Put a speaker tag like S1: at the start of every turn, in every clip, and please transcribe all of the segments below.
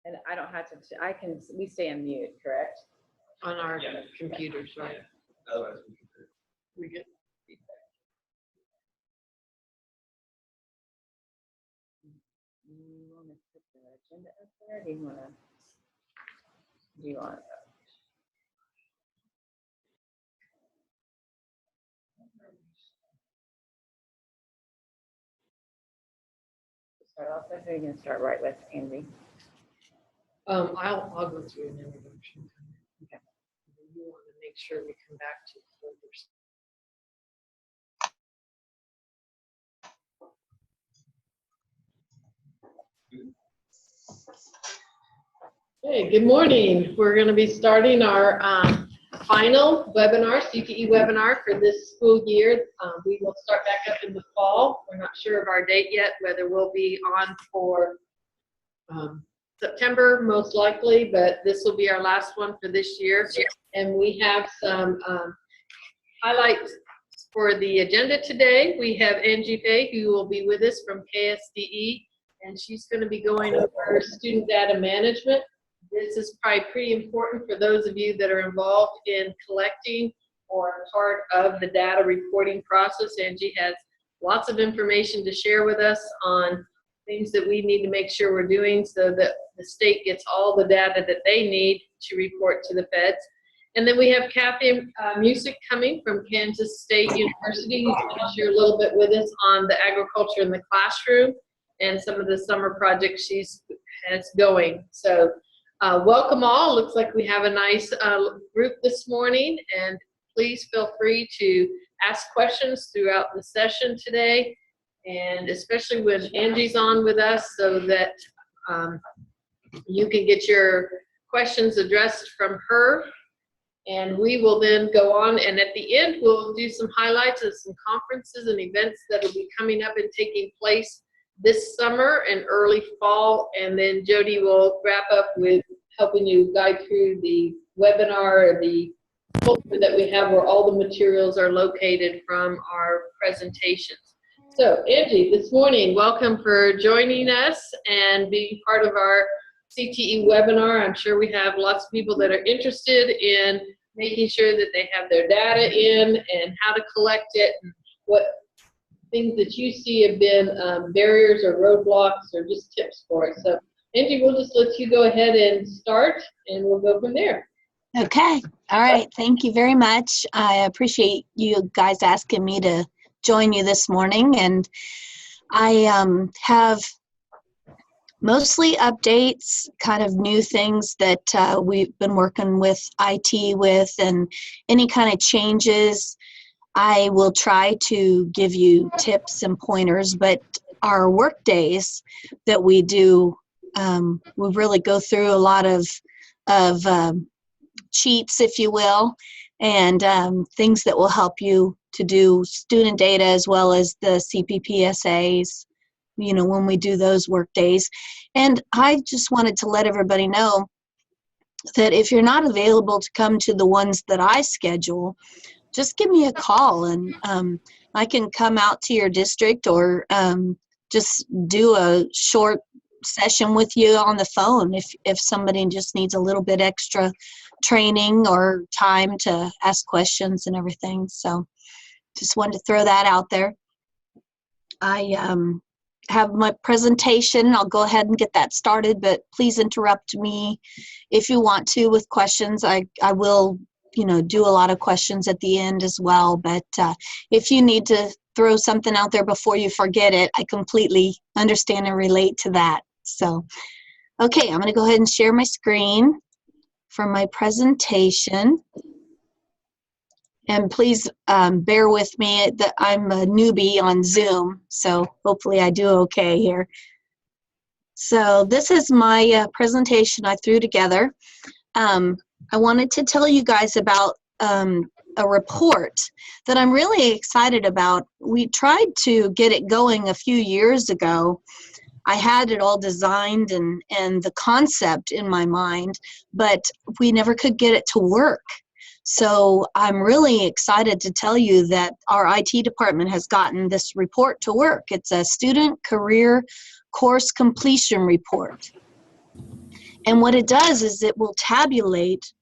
S1: And I don't have to, we stay on mute, correct?
S2: On our computers, right?
S3: Yeah. Otherwise,
S2: We get feedback.
S1: Do you want to put the agenda up there? Do you want to? Start off with, or are you going to start right with Andy?
S2: I'll go through an introduction.
S1: Okay.
S2: You want to make sure we come back to further. Hey, good morning. We're going to be starting our final webinar, CTE webinar for this school year. We will start back up in the fall. We're not sure of our date yet, whether we'll be on for September, most likely, but this will be our last one for this year. And we have some highlights for the agenda today. We have Angie Fay, who will be with us from KSDE, and she's going to be going over student data management. This is probably pretty important for those of you that are involved in collecting or part of the data reporting process. Angie has lots of information to share with us on things that we need to make sure we're doing so that the state gets all the data that they need to report to the feds. And then we have Kathy Music coming from Kansas State University, who's going to share a little bit with us on the agriculture in the classroom and some of the summer projects she's has going. So welcome all. Looks like we have a nice group this morning, and please feel free to ask questions throughout the session today, and especially when Angie's on with us, so that you can get your questions addressed from her. And we will then go on, and at the end we'll do some highlights of some conferences and events that will be coming up and taking place this summer and early fall, and then Jody will wrap up with helping you guide through the webinar, the folder that we have where all the materials are located from our presentations. So Angie, this morning, welcome for joining us and being part of our CTE webinar. I'm sure we have lots of people that are interested in making sure that they have their data in and how to collect it, and what things that you see have been barriers or roadblocks or just tips for it. So Angie, we'll just let you go ahead and start, and we'll go from there.
S4: Okay. All right. Thank you very much. I appreciate you guys asking me to join you this morning. And I have mostly updates, kind of new things that we've been working with IT with, and any kind of changes. I will try to give you tips and pointers, but our work days that we do, we really go through a lot of cheats, if you will, and things that will help you to do student data as well as the CPPSAs, you know, when we do those work days. And I just wanted to let everybody know that if you're not available to come to the ones that I schedule, just give me a call, and I can come out to your district, or just do a short session with you on the phone if somebody just needs a little bit extra training or time to ask questions and everything. So just wanted to throw that out there. I have my presentation. I'll go ahead and get that started, but please interrupt me if you want to with questions. I will, you know, do a lot of questions at the end as well, but if you need to throw something out there before you forget it, I completely understand and relate to that. So, okay, I'm going to go ahead and share my screen for my presentation. And please bear with me that I'm a newbie on Zoom, so hopefully I do okay here. So this is my presentation I threw together. I wanted to tell you guys about a report that I'm really excited about. We tried to get it going a few years ago. I had it all designed and the concept in my mind, but we never could get it to work. So I'm really excited to tell you that our IT department has gotten this report to work. It's a student career course completion report. And what it does is it will tabulate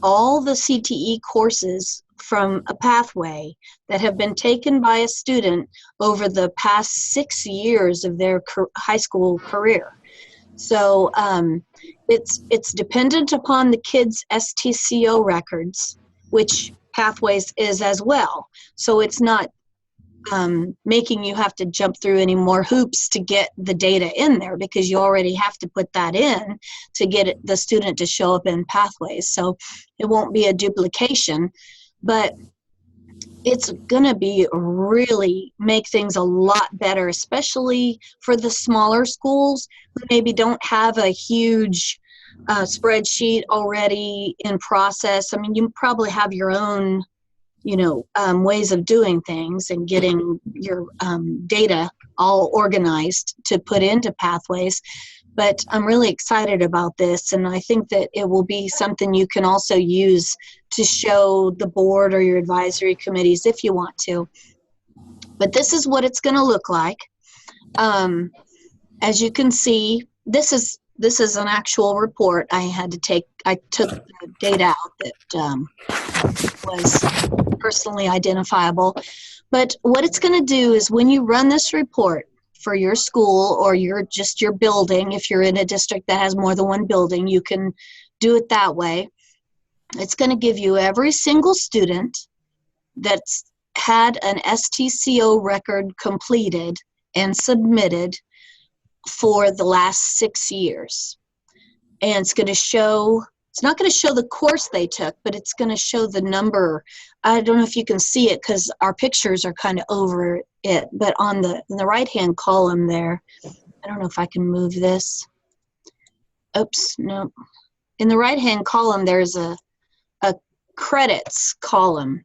S4: all the CTE courses from a pathway that have been taken by a student over the past 6 years of their high school career. So it's dependent upon the kids' STCO records, which Pathways is as well. So it's not making you have to jump through any more hoops to get the data in there, because you already have to put that in to get the student to show up in Pathways. So it won't be a duplication, but it's going to be really make things a lot better, especially for the smaller schools who maybe don't have a huge spreadsheet already in process. I mean, you probably have your own, ways of doing things and getting your data all organized to put into Pathways. But I'm really excited about this, and I think that it will be something you can also use to show the board or your advisory committees if you want to. But this is what it's going to look like. As you can see, this is an actual report. I took the data out that was personally identifiable. But what it's going to do is when you run this report for your school or your building, if you're in a district that has more than one building, you can do it that way. It's going to give you every single student that's had an STCO record completed and submitted for the last 6 years. And it's going to show, it's not going to show the course they took, but it's going to show the number. I don't know if you can see it because our pictures are kind of over it, but in the right-hand column there, I don't know if I can move this. Oops, no. In the right-hand column, there's a credits column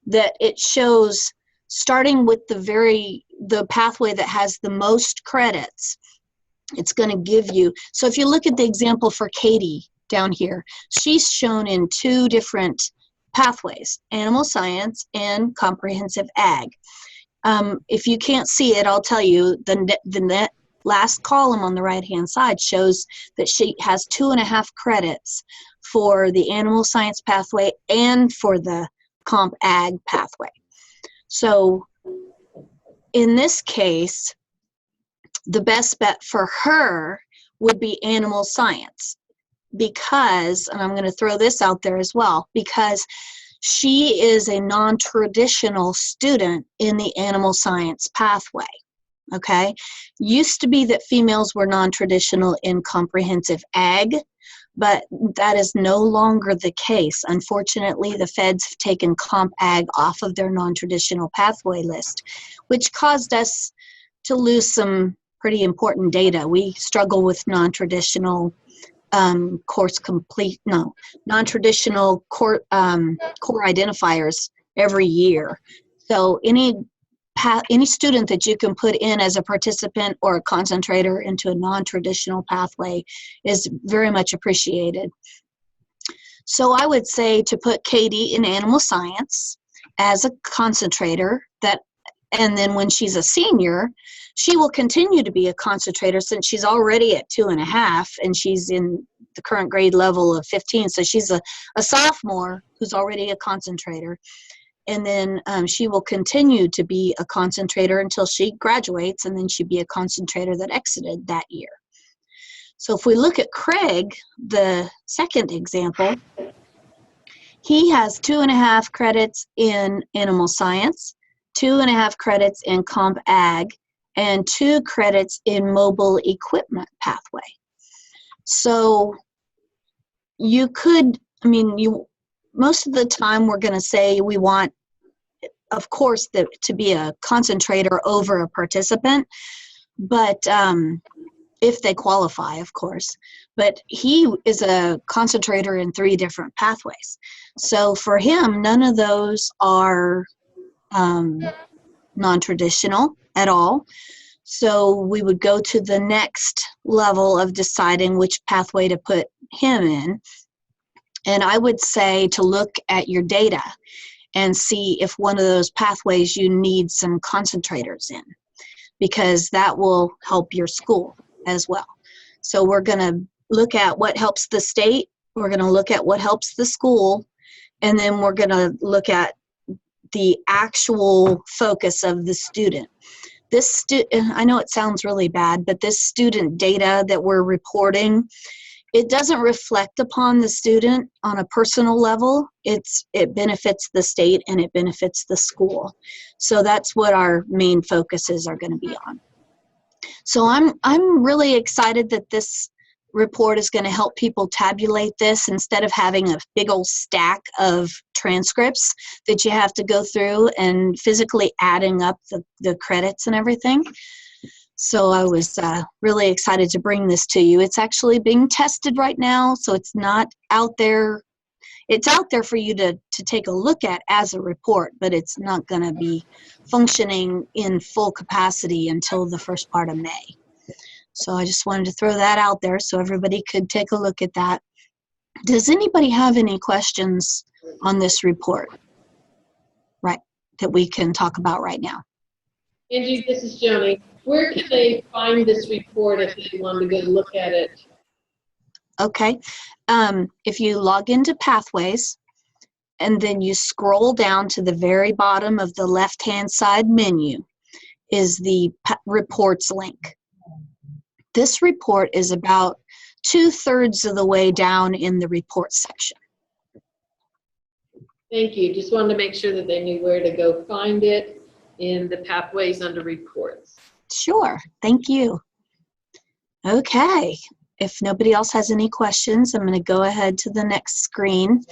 S4: that it shows starting with the pathway that has the most credits. It's going to give you, so if you look at the example for Katie down here, she's shown in 2 different pathways, animal science and comprehensive ag. If you can't see it, I'll tell you, the last column on the right-hand side shows that she has 2.5 credits for the animal science pathway and for the comp ag pathway. So in this case, the best bet for her would be animal science because, and I'm going to throw this out there as well, because she is a non-traditional student in the animal science pathway. Okay, used to be that females were non-traditional in comprehensive ag, but that is no longer the case. Unfortunately, the feds have taken comp ag off of their non-traditional pathway list, which caused us to lose some pretty important data. We struggle with non-traditional non-traditional core identifiers every year. So any student that you can put in as a participant or a concentrator into a non-traditional pathway is very much appreciated. So I would say to put Katie in animal science as a concentrator, and then when she's a senior, she will continue to be a concentrator since she's already at 2.5 and she's in the current grade level of 15. So she's a sophomore who's already a concentrator. And then she will continue to be a concentrator until she graduates, and then she'd be a concentrator that exited that year. So if we look at Craig, the second example, he has 2.5 credits in animal science, 2.5 credits in comp ag, and 2 credits in mobile equipment pathway. So you could, most of the time we're going to say we want, of course, to be a concentrator over a participant, but if they qualify, of course. But he is a concentrator in 3 different pathways. So for him, none of those are non-traditional at all. So we would go to the next level of deciding which pathway to put him in. And I would say to look at your data and see if one of those pathways you need some concentrators in, because that will help your school as well. So we're going to look at what helps the state, we're going to look at what helps the school, and then we're going to look at the actual focus of the student. I know it sounds really bad, but this student data that we're reporting, it doesn't reflect upon the student on a personal level. It benefits the state and it benefits the school. So that's what our main focuses are going to be on. So I'm really excited that this report is going to help people tabulate this instead of having a big old stack of transcripts that you have to go through and physically adding up the credits and everything. So I was really excited to bring this to you. It's actually being tested right now, so it's not out there. It's out there for you to take a look at as a report, but it's not going to be functioning in full capacity until the first part of May. So I just wanted to throw that out there so everybody could take a look at that. Does anybody have any questions on this report, right, that we can talk about right now?
S2: Angie, this is Joni. Where can they find this report if they want to go look at it?
S4: Okay. If you log into Pathways and then you scroll down to the very bottom of the left-hand side menu is the reports link. This report is about 2/3 of the way down in the report section.
S2: Thank you. Just wanted to make sure that they knew where to go find it in the Pathways under reports.
S4: Sure, thank you. Okay, if nobody else has any questions, I'm going to go ahead to the next screen.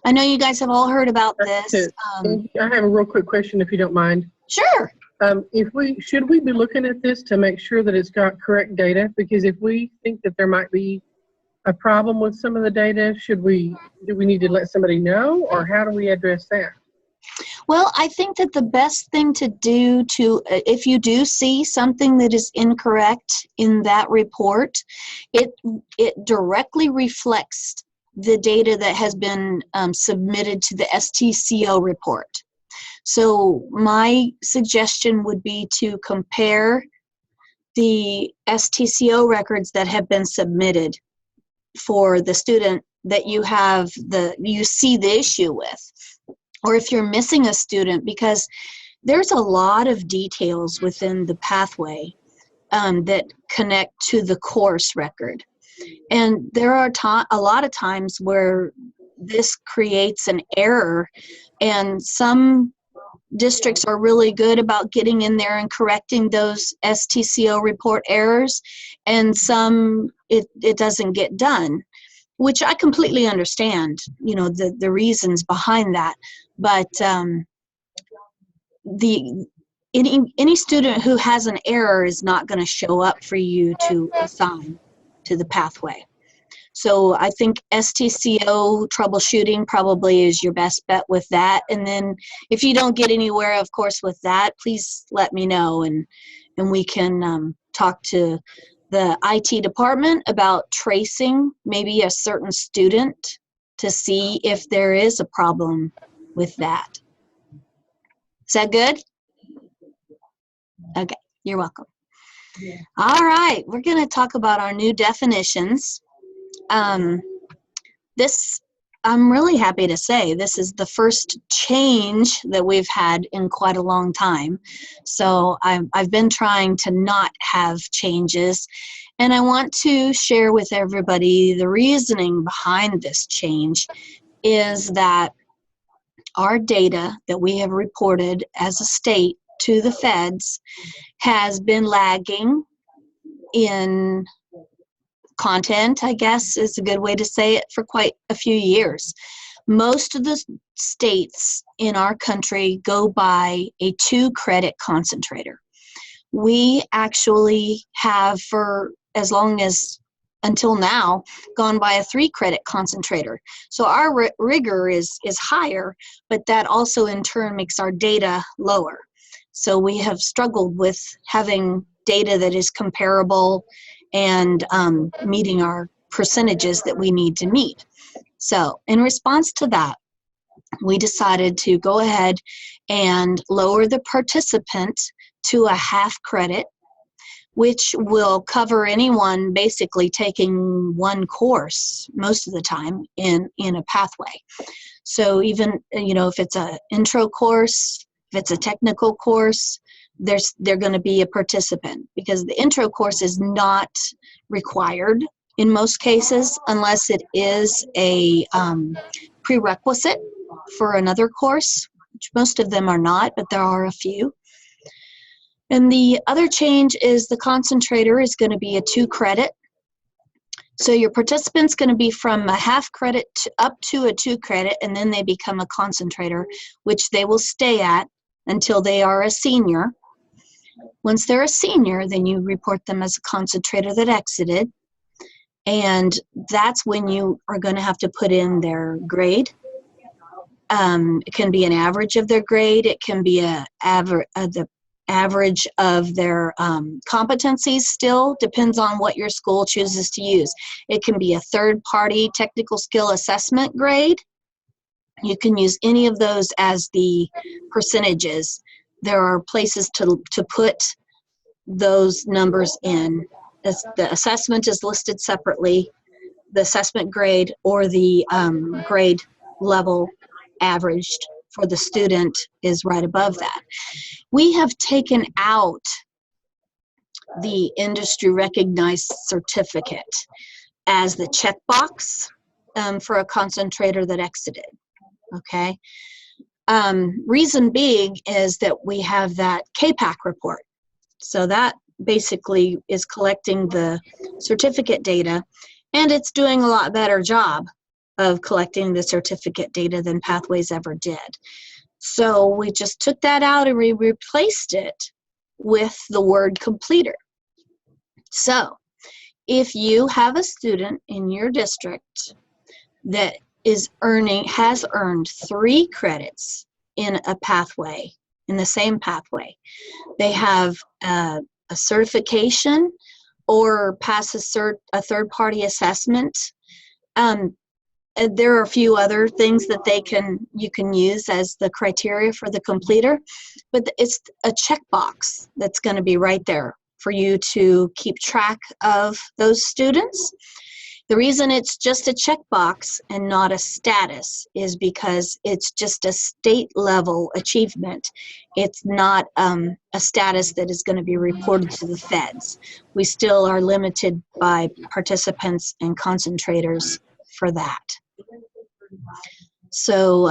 S4: I know you guys have all heard about this.
S3: I have a real quick question, if you don't mind.
S4: Sure.
S3: Should we be looking at this to make sure that it's got correct data? Because if we think that there might be a problem with some of the data, do we need to let somebody know, or how do we address that?
S4: Well, I think that the best thing to do if you do see something that is incorrect in that report, it directly reflects the data that has been submitted to the STCO report. So my suggestion would be to compare the STCO records that have been submitted for the student that you see the issue with. Or if you're missing a student, because there's a lot of details within the pathway that connect to the course record. And there are a lot of times where this creates an error, and some districts are really good about getting in there and correcting those STCO report errors, and some it doesn't get done, which I completely understand, the reasons behind that. But any student who has an error is not going to show up for you to assign to the pathway. So I think STCO troubleshooting probably is your best bet with that. And then if you don't get anywhere, of course, with that, please let me know, and we can talk to the IT department about tracing maybe a certain student to see if there is a problem with that. Is that good? Okay, you're welcome. Yeah. All right, we're going to talk about our new definitions. I'm really happy to say this is the first change that we've had in quite a long time. So I've been trying to not have changes, and I want to share with everybody the reasoning behind this change is that our data that we have reported as a state to the feds has been lagging in content, I guess is a good way to say it, for quite a few years. Most of the states in our country go by a 2-credit concentrator. We actually have, for as long as until now, gone by a 3-credit concentrator. So our rigor is higher, but that also in turn makes our data lower. So we have struggled with having data that is comparable and meeting our percentages that we need to meet. So in response to that, we decided to go ahead and lower the participant to a 1/2 credit. which will cover anyone basically taking one course most of the time in a pathway. So even, if it's an intro course, if it's a technical course, they're going to be a participant, because the intro course is not required in most cases unless it is a prerequisite for another course, which most of them are not, but there are a few. And the other change is the concentrator is going to be a 2 credit. So your participant's going to be from a half credit up to a 2 credit, and then they become a concentrator, which they will stay at until they are a senior. Once they're a senior, then you report them as a concentrator that exited, and that's when you are going to have to put in their grade. It can be an average of their grade. It can be the average of their competencies. Still depends on what your school chooses to use. It can be a third-party technical skill assessment grade. You can use any of those as the percentages. There are places to put those numbers in. The assessment is listed separately. The assessment grade or the grade level averaged for the student is right above that. We have taken out the industry recognized certificate as the checkbox for a concentrator that exited, okay? Reason being is that we have that KPAC report. So that basically is collecting the certificate data, and it's doing a lot better job of collecting the certificate data than Pathways ever did. So we just took that out and we replaced it with the word completer. So if you have a student in your district that has earned 3 credits in a pathway, in the same pathway, they have a certification or pass a third-party assessment. There are a few other things that you can use as the criteria for the completer, but it's a checkbox that's going to be right there for you to keep track of those students. The reason it's just a checkbox and not a status is because it's just a state level achievement. It's not a status that is going to be reported to the feds. We still are limited by participants and concentrators for that. So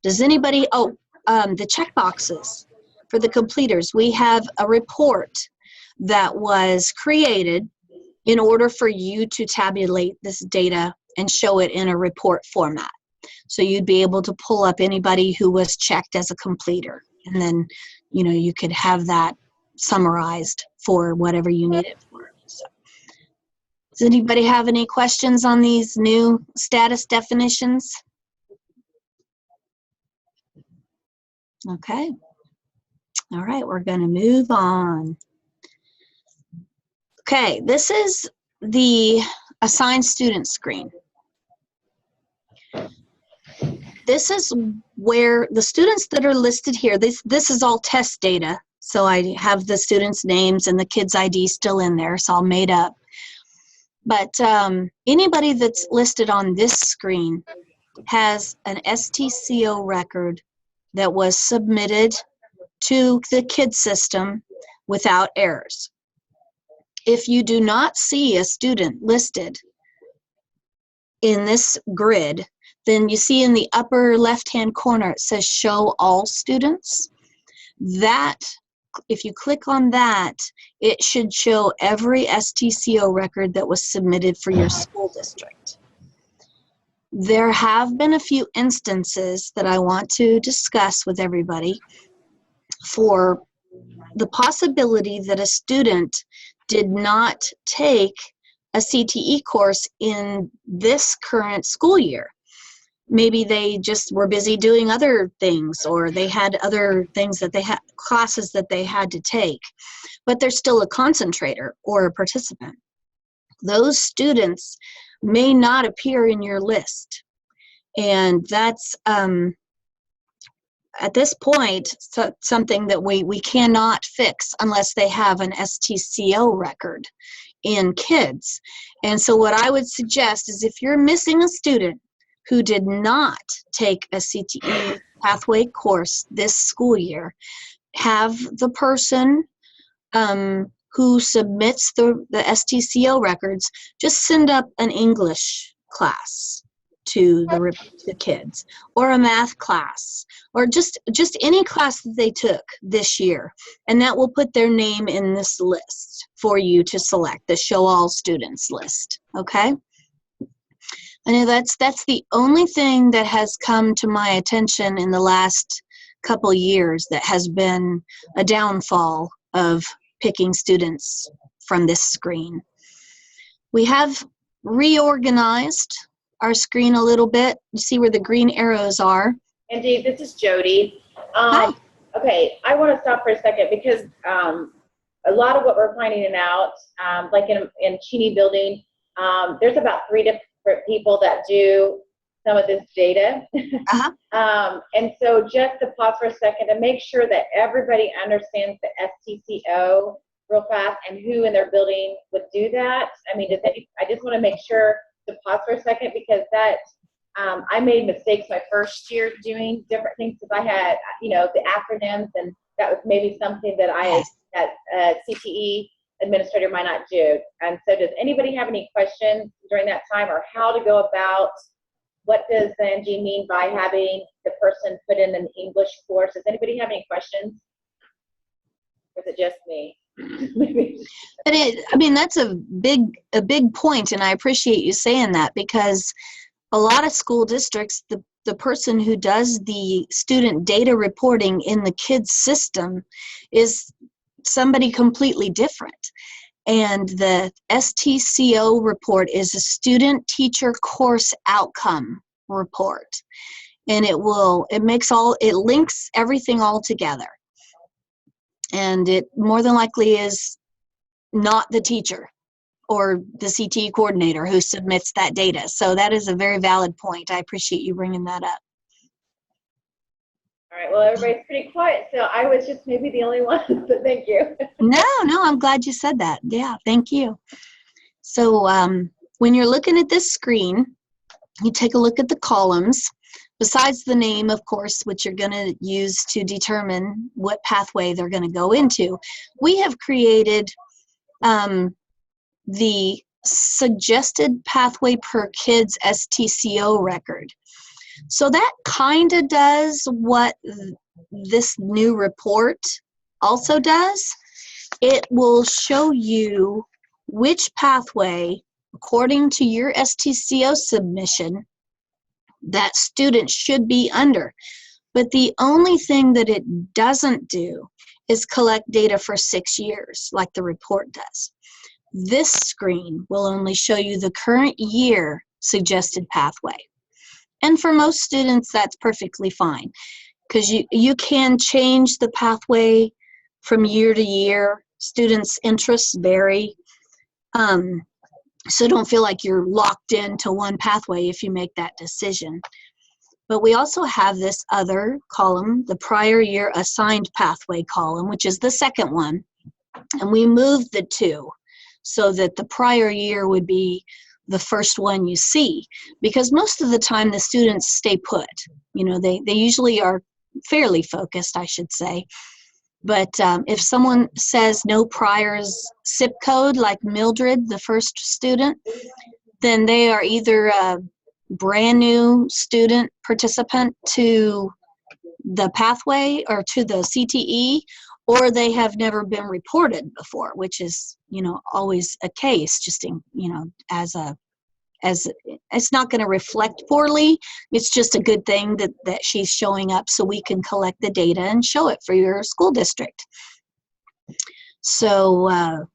S4: does anybody, the checkboxes for the completers, we have a report that was created in order for you to tabulate this data and show it in a report format. So you'd be able to pull up anybody who was checked as a completer, and then you could have that summarized for whatever you need it for. So, does anybody have any questions on these new status definitions? Okay. All right, we're going to move on. Okay, this is the assigned student screen. This is where the students that are listed here, this is all test data. So I have the students' names and the kids' ID still in there. It's all made up. But anybody that's listed on this screen has an STCO record that was submitted to the KID system without errors. If you do not see a student listed in this grid, then you see in the upper left-hand corner it says show all students. That, if you click on that, it should show every STCO record that was submitted for your school district. There have been a few instances that I want to discuss with everybody for the possibility that a student did not take a CTE course in this current school year. Maybe they just were busy doing other things, or they had other things that they had, classes that they had to take, but they're still a concentrator or a participant. Those students may not appear in your list, and that's at this point, something that we cannot fix unless they have an STCO record in kids. And so what I would suggest is if you're missing a student who did not take a CTE pathway course this school year, have the person who submits the STCO records just send up an English class to the kids, or a math class, or just any class that they took this year, and that will put their name in this list for you to select, the show all students list. Okay, I know that's the only thing that has come to my attention in the last couple years that has been a downfall of picking students from this screen. We have reorganized our screen a little bit. You see where the green arrows are.
S1: Andy, this is Jody.
S4: Hi.
S1: Okay, I want to stop for a second because a lot of what we're finding out, like in Cheney Building, there's about 3 different people that do some of this data. And so just to pause for a second to make sure that everybody understands the STCO real fast and who in their building would do that. I mean, I just want to make sure to pause for a second because that I made mistakes my first year doing different things because I had, the acronyms, and that was maybe something that that CTE administrator might not do. And so does anybody have any questions during that time, or how to go about, what does Angie mean by having the person put in an English course? Does anybody have any questions? Or is it just me?
S4: But I mean, that's a big point, and I appreciate you saying that, because a lot of school districts, the person who does the student data reporting in the kids system is somebody completely different. And the STCO report is a student teacher course outcome report, and it links everything all together. And it more than likely is not the teacher or the CTE coordinator who submits that data. So that is a very valid point. I appreciate you bringing that up.
S1: All right, well, everybody's pretty quiet, so I was just maybe the only one, but thank you.
S4: No, I'm glad you said that. Yeah, thank you. So when you're looking at this screen, you take a look at the columns. Besides the name, of course, which you're going to use to determine what pathway they're going to go into, we have created the suggested pathway per kids STCO record. So that kind of does what this new report also does. It will show you which pathway, according to your STCO submission, that student should be under. But the only thing that it doesn't do is collect data for 6 years like the report does. This screen will only show you the current year suggested pathway. And for most students, that's perfectly fine, because you can change the pathway from year to year. Students' interests vary. So don't feel like you're locked into one pathway if you make that decision. But we also have this other column, the prior year assigned pathway column, which is the second one. And we moved the two so that the prior year would be the first one you see, because most of the time the students stay put. They usually are fairly focused, I should say. But if someone says no priors zip code, like Mildred, the first student, then they are either a brand new student participant to the pathway or to the CTE, or they have never been reported before, which is, always a case, just in, as it's not going to reflect poorly. It's just a good thing that she's showing up so we can collect the data and show it for your school district. So,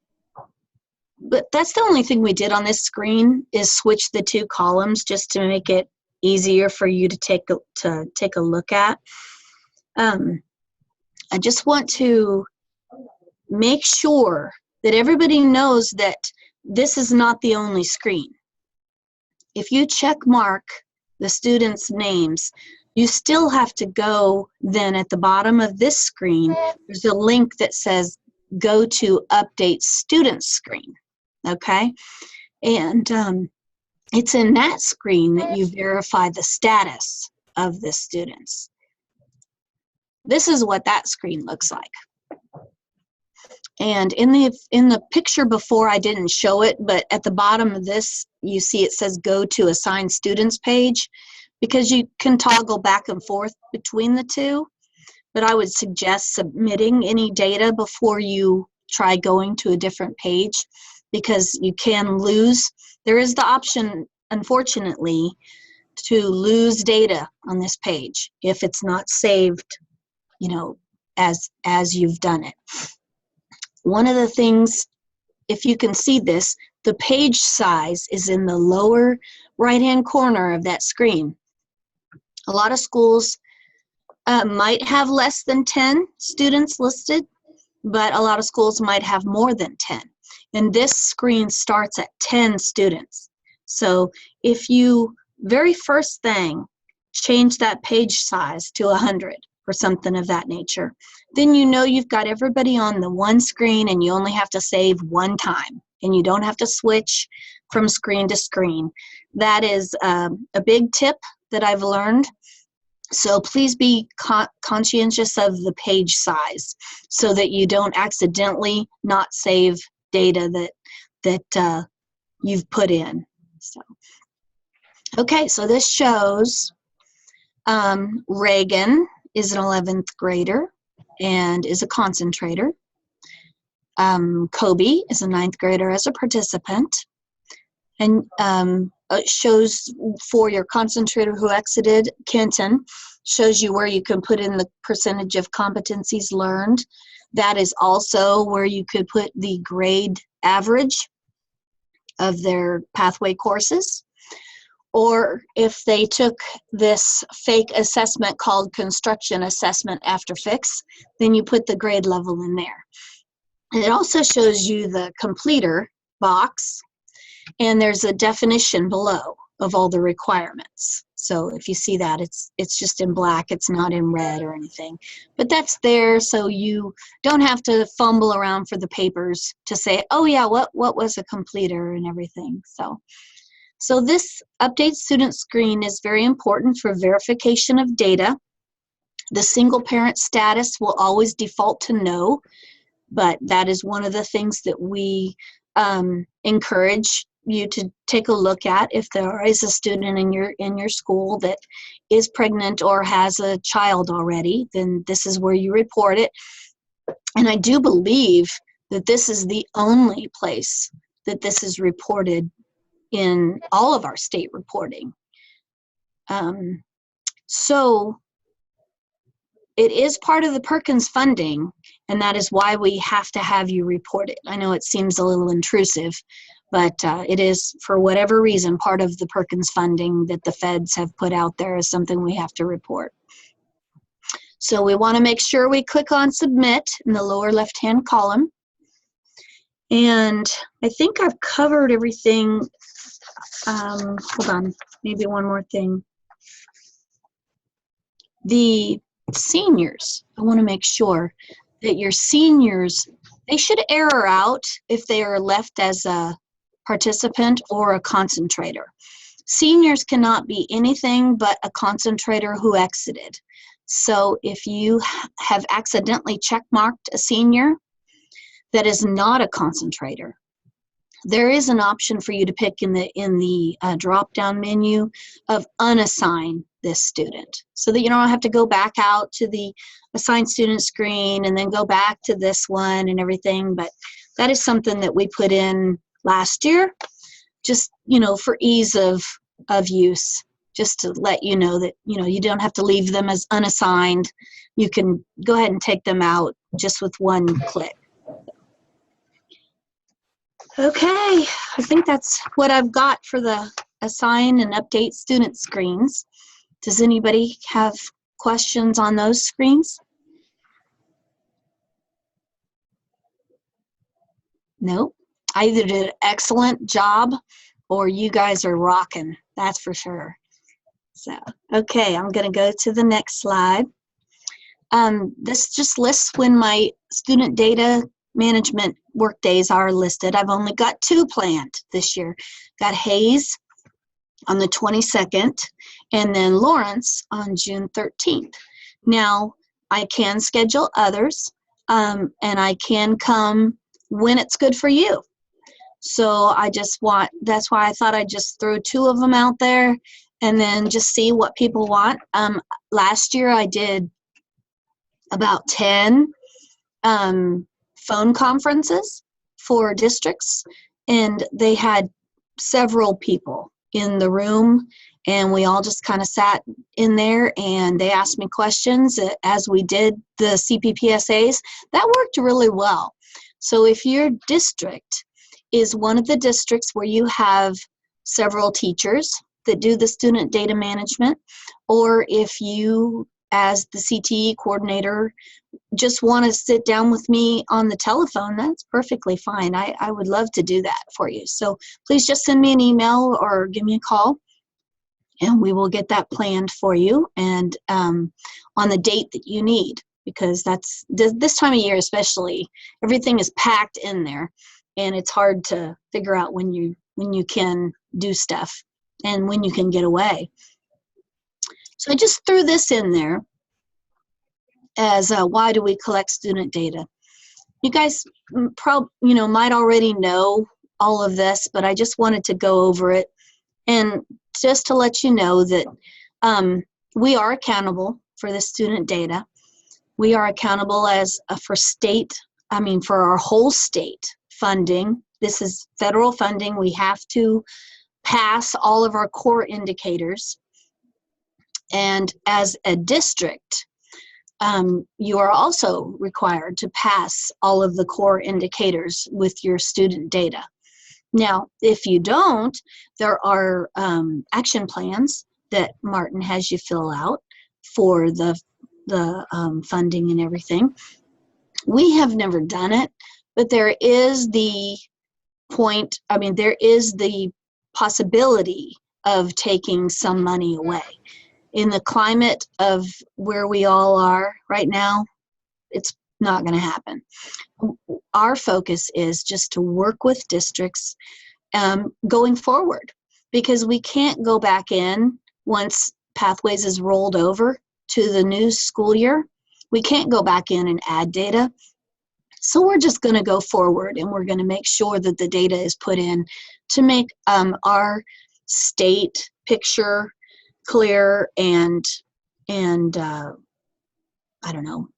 S4: but that's the only thing we did on this screen, is switch the two columns just to make it easier for you to take a look at. I just want to make sure that everybody knows that this is not the only screen. If you check mark the students' names, you still have to go then at the bottom of this screen, there's a link that says go to update student screen, okay? And it's in that screen that you verify the status of the students. This is what that screen looks like. And in the picture before, I didn't show it, but at the bottom of this, you see it says go to assigned students page, because you can toggle back and forth between the two. But I would suggest submitting any data before you try going to a different page, because you can lose. There is the option, unfortunately, to lose data on this page if it's not saved, you know, as you've done it. One of the things, if you can see this, the page size is in the lower right-hand corner of that screen. A lot of schools might have less than 10 students listed, but a lot of schools might have more than 10. And this screen starts at 10 students. So if you, very first thing, change that page size to 100 or something of that nature, then you know you've got everybody on the one screen and you only have to save one time. And you don't have to switch from screen to screen. That is a big tip that I've learned. So please be conscientious of the page size so that you don't accidentally not save data that you've put in. So, okay, so this shows Reagan is an 11th grader and is a concentrator. Kobe is a 9th grader as a participant. And it shows for your concentrator who exited, Kenton, shows you where you can put in the percentage of competencies learned. That is also where you could put the grade average of their pathway courses. Or if they took this fake assessment called construction assessment after fix, then you put the grade level in there. And it also shows you the completer box, and there's a definition below of all the requirements. So if you see that, it's just in black, it's not in red or anything. But that's there so you don't have to fumble around for the papers to say, oh yeah, what was a completer and everything. So this update student screen is very important for verification of data. The single parent status will always default to no, but that is one of the things that we encourage you to take a look at. If there is a student in your school that is pregnant or has a child already, then this is where you report it. And I do believe that this is the only place that this is reported in all of our state reporting. So it is part of the Perkins funding, and that is why we have to have you report it. I know it seems a little intrusive, but it is, for whatever reason, part of the Perkins funding that the feds have put out there as something we have to report. So we want to make sure we click on submit in the lower left-hand column. And I think I've covered everything. Hold on, maybe one more thing. The seniors, I want to make sure that your seniors, they should error out if they are left as a participant or a concentrator. Seniors cannot be anything but a concentrator who exited. So if you have accidentally checkmarked a senior that is not a concentrator, there is an option for you to pick in the drop-down menu of unassign this student, so that you don't have to go back out to the assigned student screen and then go back to this one and everything. But that is something that we put in last year, just, you know, for ease of use, just to let you know that, you know, you don't have to leave them as unassigned. You can go ahead and take them out just with one click. Okay, I think that's what I've got for the assign and update student screens. Does anybody have questions on those screens? No? I either did an excellent job or you guys are rocking, that's for sure. So, okay, I'm going to go to the next slide. This just lists when my student data management work days are listed. I've only got 2 planned this year. Got Hayes on the 22nd, and then Lawrence on June 13th. Now, I can schedule others, and I can come when it's good for you. So that's why I thought I'd just throw 2 of them out there and then just see what people want. Last year I did about 10 phone conferences for districts, and they had several people in the room, and we all just kind of sat in there and they asked me questions as we did the CPPSAs. That worked really well. So if your district is one of the districts where you have several teachers that do the student data management, or if you, as the CTE coordinator, just want to sit down with me on the telephone, that's perfectly fine. I would love to do that for you. So please just send me an email or give me a call, and we will get that planned for you, and on the date that you need, because that's this time of year especially, everything is packed in there, and it's hard to figure out when you can do stuff and when you can get away. So I just threw this in there as why do we collect student data? You guys might already know all of this, but I just wanted to go over it, and just to let you know that we are accountable for the student data. We are accountable for our whole state funding. This is federal funding. We have to pass all of our core indicators. And as a district, you are also required to pass all of the core indicators with your student data. Now, if you don't, there are action plans that Martin has you fill out for the funding and everything. We have never done it, but there is the possibility of taking some money away. In the climate of where we all are right now, it's not going to happen. Our focus is just to work with districts going forward, because we can't go back in once Pathways is rolled over to the new school year. We can't go back in and add data. So we're just going to go forward, and we're going to make sure that the data is put in to make our state picture clear and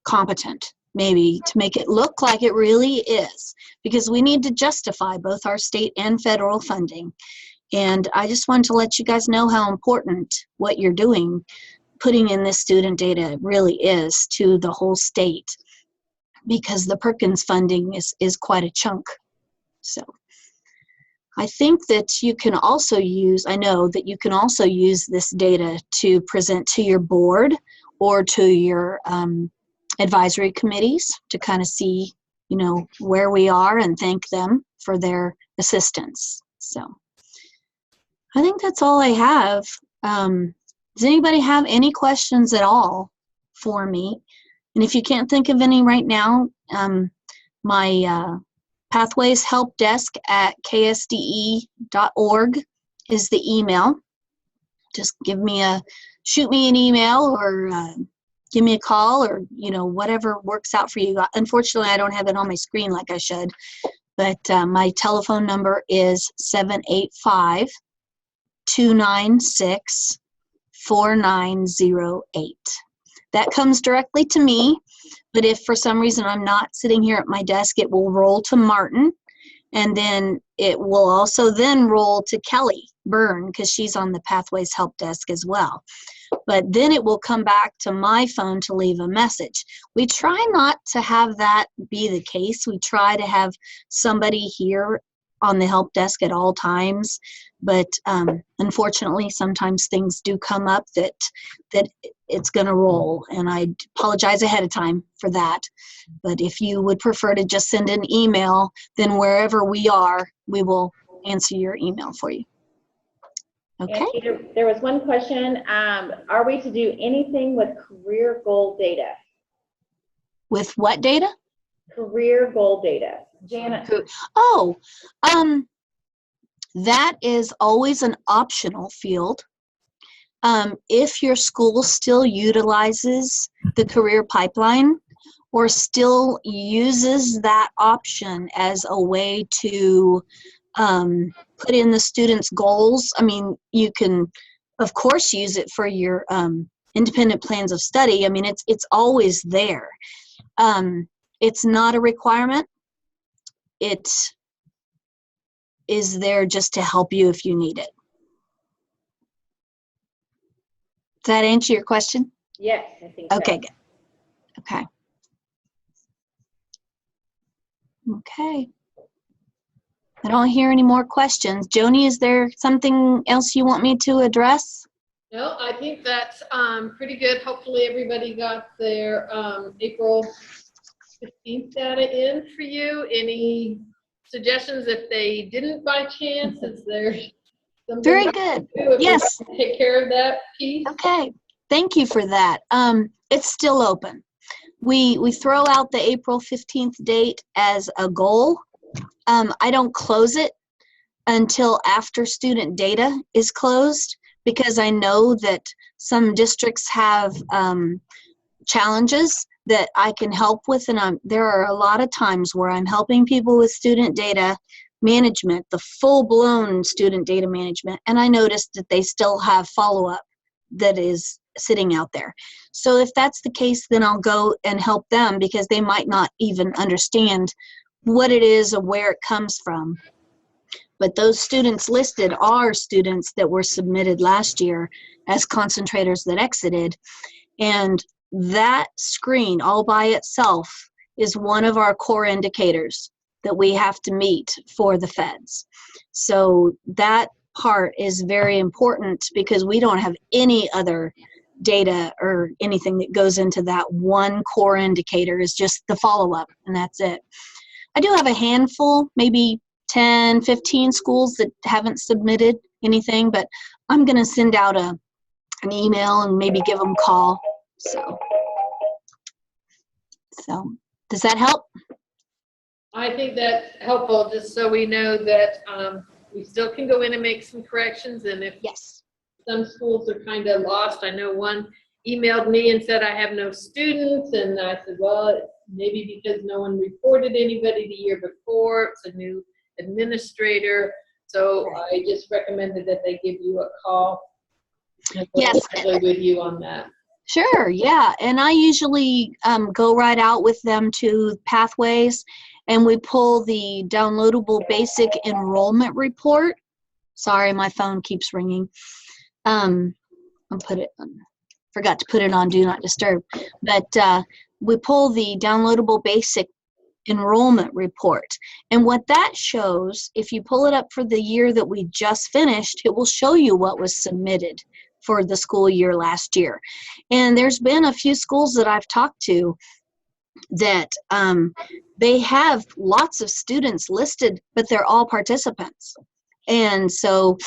S4: competent, maybe, to make it look like it really is, because we need to justify both our state and federal funding. And I just wanted to let you guys know how important what you're doing, putting in this student data, really is to the whole state, because the Perkins funding is quite a chunk. So I think that you can also use, I know that you can also use this data to present to your board or to your advisory committees to kind of see, where we are, and thank them for their assistance. So I think that's all I have. Does anybody have any questions at all for me? And if you can't think of any right now, my Pathways Help Desk at ksde.org is the email. Just shoot me an email, or give me a call, or whatever works out for you. Unfortunately, I don't have it on my screen like I should, but my telephone number is 785-296-4908. That comes directly to me, but if for some reason I'm not sitting here at my desk, it will roll to Martin, and then it will also then roll to Kelly Byrne, because she's on the Pathways Help Desk as well. But then it will come back to my phone to leave a message. We try not to have that be the case. We try to have somebody here on the help desk at all times, but unfortunately sometimes things do come up that it's going to roll, and I apologize ahead of time for that. But if you would prefer to just send an email, then wherever we are, we will answer your email for you. Okay.
S1: Angie, there was one question. Are we to do anything with career goal data?
S4: With what data?
S1: Career goal data. Janet?
S4: Oh, that is always an optional field. If your school still utilizes the career pipeline or still uses that option as a way to put in the students' goals, I mean, you can, of course, use it for your independent plans of study. I mean, it's always there. It's not a requirement. It is there just to help you if you need it. Does that answer your question?
S1: Yes, I think so.
S4: Okay, good. Okay. Okay. I don't hear any more questions. Joni, is there something else you want me to address?
S2: No, I think that's pretty good. Hopefully everybody got their April 15th data in for you. Any suggestions if they didn't by chance? Is there something
S4: Very
S2: we
S4: good.
S2: can do if
S4: Yes.
S2: we take care of that piece?
S4: Okay. Thank you for that. It's still open. We throw out the April 15th date as a goal. I don't close it until after student data is closed, because I know that some districts have challenges that I can help with, and there are a lot of times where I'm helping people with student data management, the full-blown student data management, and I noticed that they still have follow-up that is sitting out there. So if that's the case, then I'll go and help them, because they might not even understand what it is or where it comes from. But those students listed are students that were submitted last year as concentrators that exited. And that screen all by itself is one of our core indicators that we have to meet for the feds. So that part is very important, because we don't have any other data or anything that goes into that one core indicator. Is just the follow-up, and that's it. I do have a handful, maybe 10, 15 schools that haven't submitted anything, but I'm going to send out an email and maybe give them a call. So does that help?
S2: I think that's helpful, just so we know that we still can go in and make some corrections. And if
S4: Yes.
S2: some schools are kind of lost, I know one emailed me and said, I have no students. And I said, well, maybe because no one reported anybody the year before. It's a new administrator. So I just recommended that they give you a call.
S4: Yes.
S2: With you on that.
S4: Sure, yeah. And I usually go right out with them to Pathways, and we pull the downloadable basic enrollment report. Sorry, my phone keeps ringing. Forgot to put it on Do Not Disturb. But we pull the downloadable basic enrollment report. And what that shows, if you pull it up for the year that we just finished, it will show you what was submitted for the school year last year. And there's been a few schools that I've talked to that they have lots of students listed, but they're all participants. And so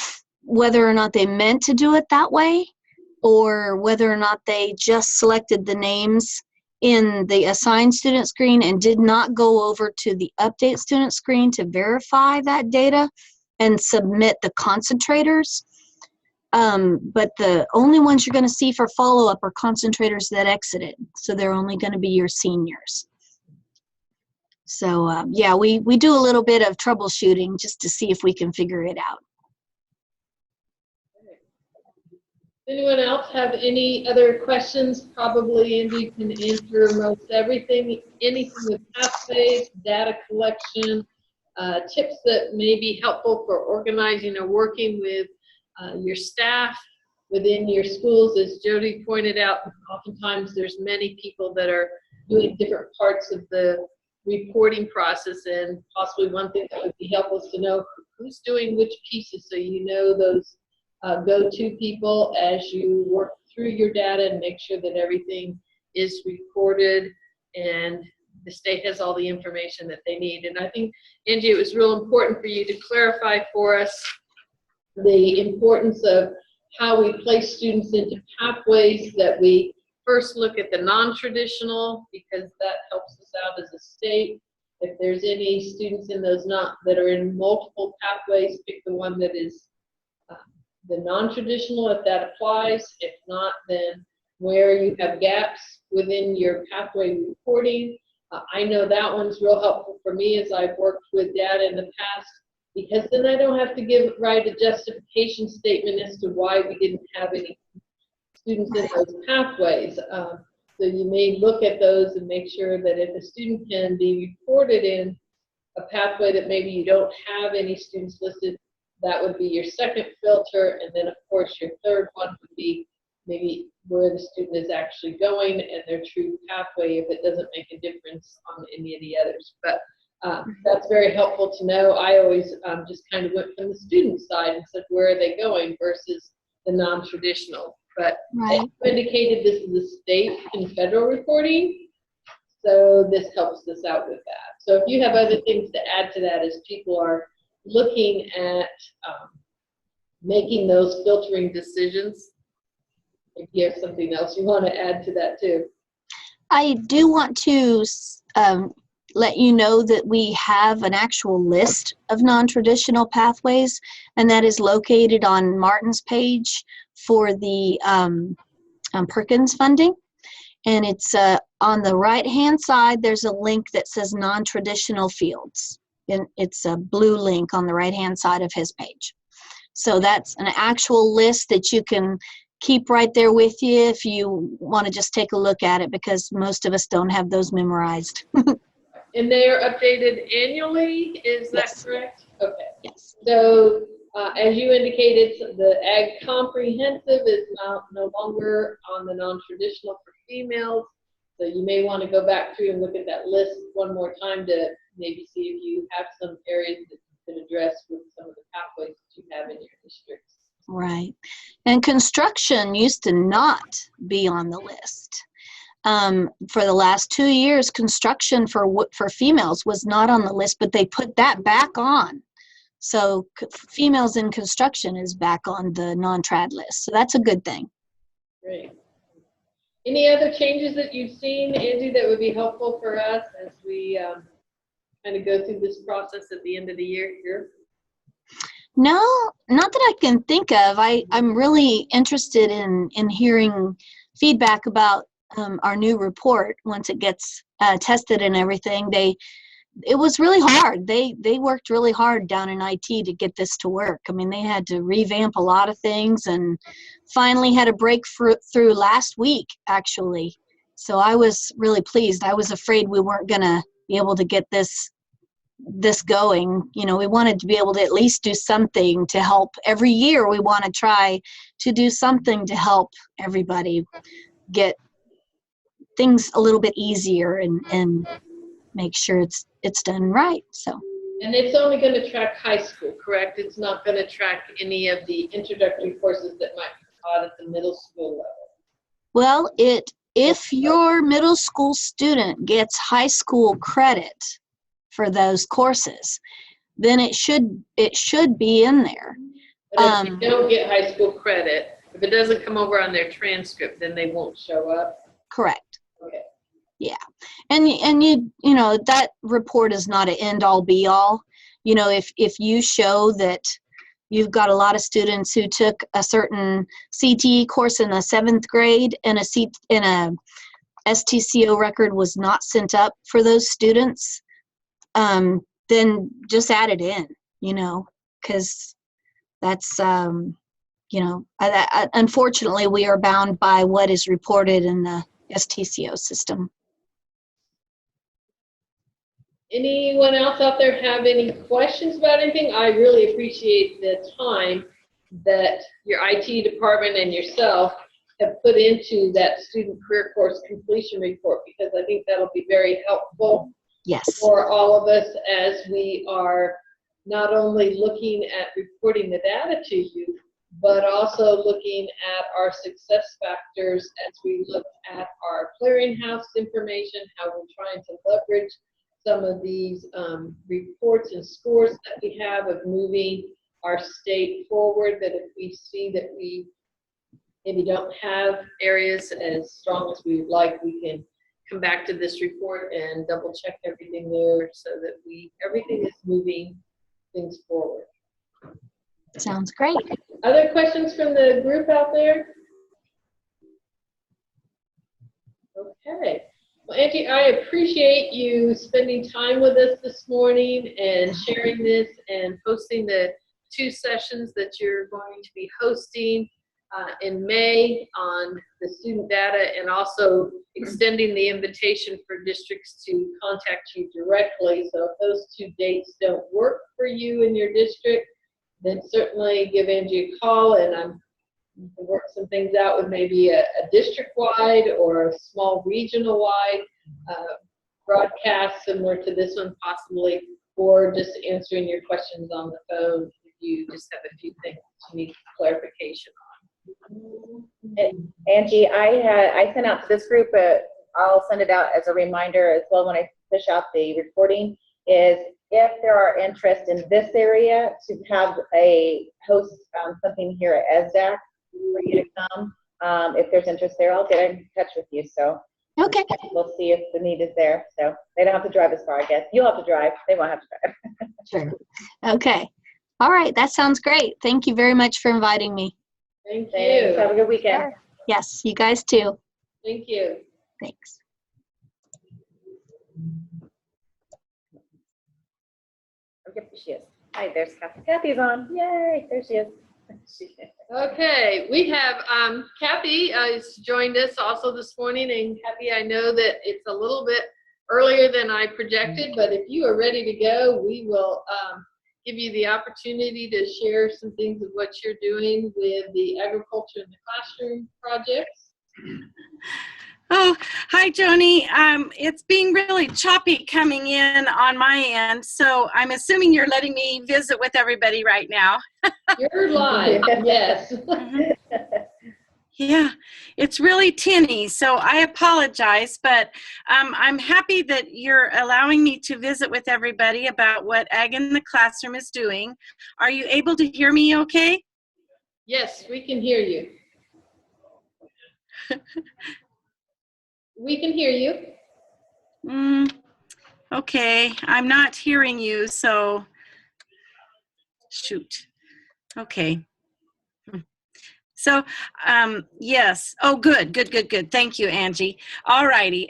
S4: whether or not they meant to do it that way, or whether or not they just selected the names in the assigned student screen and did not go over to the update student screen to verify that data and submit the concentrators. But the only ones you're going to see for follow-up are concentrators that exited. So they're only going to be your seniors. So yeah, we do a little bit of troubleshooting just to see if we can figure it out.
S2: Anyone else have any other questions? Probably Andy can answer most everything. Anything with Pathways, data collection, tips that may be helpful for organizing or working with your staff within your schools. As Jody pointed out, oftentimes there's many people that are doing different parts of the reporting process, and possibly one thing that would be helpful is to know who's doing which pieces, so you know those go-to people as you work through your data and make sure that everything is recorded and the state has all the information that they need. And I think, Angie, it was real important for you to clarify for us the importance of how we place students into pathways, that we first look at the non-traditional, because that helps us out as a state. If there's any students in those that are in multiple pathways, pick the one that is the non-traditional, if that applies. If not, then where you have gaps within your pathway reporting. I know that one's real helpful for me as I've worked with data in the past, because then I don't have to write a justification statement as to why we didn't have any students in those pathways. So you may look at those and make sure that if a student can be reported in a pathway that maybe you don't have any students listed, that would be your second filter. And then of course your third one would be maybe where the student is actually going and their true pathway, if it doesn't make a difference on any of the others. But that's very helpful to know. I always just kind of went from the student side and said, where are they going versus the non-traditional. But
S4: Right.
S2: as you indicated, this is the state and federal reporting, so this helps us out with that. So if you have other things to add to that as people are looking at making those filtering decisions, if you have something else you want to add to that too.
S4: I do want to let you know that we have an actual list of non-traditional pathways, and that is located on Martin's page for the Perkins funding. And it's on the right-hand side, there's a link that says non-traditional fields. And it's a blue link on the right-hand side of his page. So that's an actual list that you can keep right there with you if you want to just take a look at it, because most of us don't have those memorized.
S2: And they are updated annually, is that
S4: Yes.
S2: correct? Okay.
S4: Yes.
S2: So as you indicated, the Ag Comprehensive is no longer on the non-traditional for females. So you may want to go back through and look at that list one more time to maybe see if you have some areas that you can address with some of the pathways that you have in your districts.
S4: Right. And construction used to not be on the list. For the last 2 years, construction for females was not on the list, but they put that back on. So females in construction is back on the non-trad list. So that's a good thing.
S2: Great. Any other changes that you've seen, Angie, that would be helpful for us as we kind of go through this process at the end of the year here?
S4: No, not that I can think of. I'm really interested in hearing feedback about our new report once it gets tested and everything. It was really hard. They worked really hard down in IT to get this to work. I mean, they had to revamp a lot of things and finally had a breakthrough last week, actually. So I was really pleased. I was afraid we weren't going to be able to get this going. You know, we wanted to be able to at least do something to help. Every year we want to try to do something to help everybody get things a little bit easier and make sure it's done right. So.
S2: And it's only going to track high school, correct? It's not going to track any of the introductory courses that might be taught at the middle school level.
S4: Well, if your middle school student gets high school credit for those courses, then it should be in there.
S2: But if they don't get high school credit, if it doesn't come over on their transcript, then they won't show up.
S4: Correct.
S2: Okay.
S4: Yeah, and you know that report is not an end all be all. You know, if you show that you've got a lot of students who took a certain CTE course in the 7th grade and a STCO record was not sent up for those students, then just add it in. You know, because that's you know, unfortunately we are bound by what is reported in the STCO system.
S2: Anyone else out there have any questions about anything? I really appreciate the time that your IT department and yourself have put into that student career course completion report, because I think that'll be very helpful.
S4: Yes.
S2: For all of us as we are not only looking at reporting the data to you, but also looking at our success factors as we look at our clearinghouse information, how we're trying to leverage some of these reports and scores that we have of moving our state forward, that if we see that we maybe don't have areas as strong as we would like, we can come back to this report and double check everything there so that everything is moving things forward.
S4: Sounds great.
S2: Other questions from the group out there? Okay. Well, Angie, I appreciate you spending time with us this morning and sharing this and posting the 2 sessions that you're going to be hosting in May on the student data, and also extending the invitation for districts to contact you directly. So if those 2 dates don't work for you in your district, then certainly give Angie a call, and we can work some things out with maybe a district-wide or a small regional-wide broadcast similar to this one possibly, or just answering your questions on the phone if you just have a few things you need clarification on.
S1: Angie, I sent out to this group, I'll send it out as a reminder as well when I push out the recording, is if there are interest in this area to have a host something here at ESDAC for you to come. If there's interest there, I'll get in touch with you. So
S4: Okay.
S1: we'll see if the need is there. So they don't have to drive as far, I guess. You'll have to drive. They won't have to drive.
S4: Sure. Okay. All right. That sounds great. Thank you very much for inviting me.
S2: Thank
S1: Thanks. Have a
S2: you.
S1: good weekend.
S4: Yes, you guys too.
S2: Thank you.
S4: Thanks.
S1: Oh, yep, she is. Hi, there's Kathy. Kathy's on. Yay, there she is.
S2: Okay, we have Kathy has joined us also this morning, and Kathy, I know that it's a little bit earlier than I projected, but if you are ready to go, we will give you the opportunity to share some things of what you're doing with the Agriculture in the Classroom projects.
S5: Oh, hi, Joni. It's being really choppy coming in on my end, so I'm assuming you're letting me visit with everybody right now.
S2: You're live, yes.
S5: Yeah, it's really tinny, so I apologize, but I'm happy that you're allowing me to visit with everybody about what Ag in the Classroom is doing. Are you able to hear me okay?
S2: Yes, we can hear you. We can hear you.
S5: Okay, I'm not hearing you, so shoot. Okay. So, yes. Oh, good. Thank you, Angie. All righty.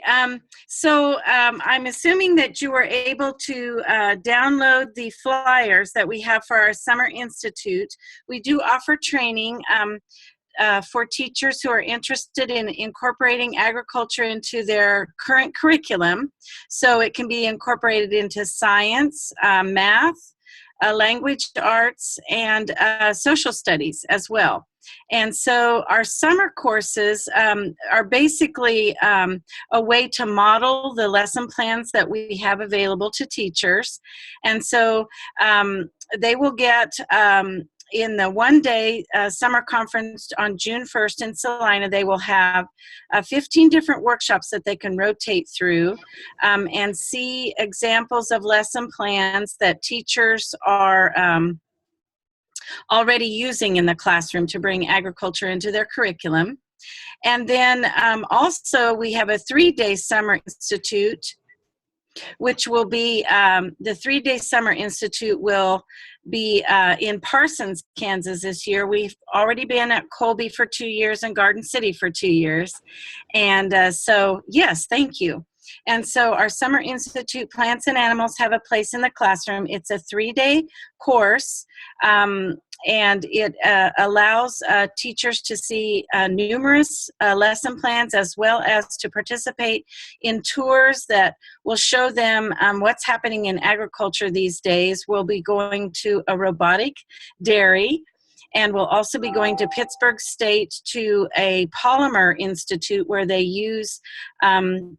S5: So I'm assuming that you were able to download the flyers that we have for our Summer Institute. We do offer training for teachers who are interested in incorporating agriculture into their current curriculum. So it can be incorporated into science, math, language arts, and social studies as well. And so our summer courses are basically a way to model the lesson plans that we have available to teachers. And so they will get in the one-day summer conference on June 1st in Salina, they will have 15 different workshops that they can rotate through and see examples of lesson plans that teachers are already using in the classroom to bring agriculture into their curriculum. And then also we have a 3-day summer institute, which will be, the 3-day summer institute will be in Parsons, Kansas this year. We've already been at Colby for 2 years and Garden City for 2 years. And so, yes, thank you. And so our Summer Institute Plants and Animals Have a Place in the Classroom. It's a 3-day course, and it allows teachers to see numerous lesson plans, as well as to participate in tours that will show them what's happening in agriculture these days. We'll be going to a robotic dairy, and we'll also be going to Pittsburgh State to a polymer institute where they use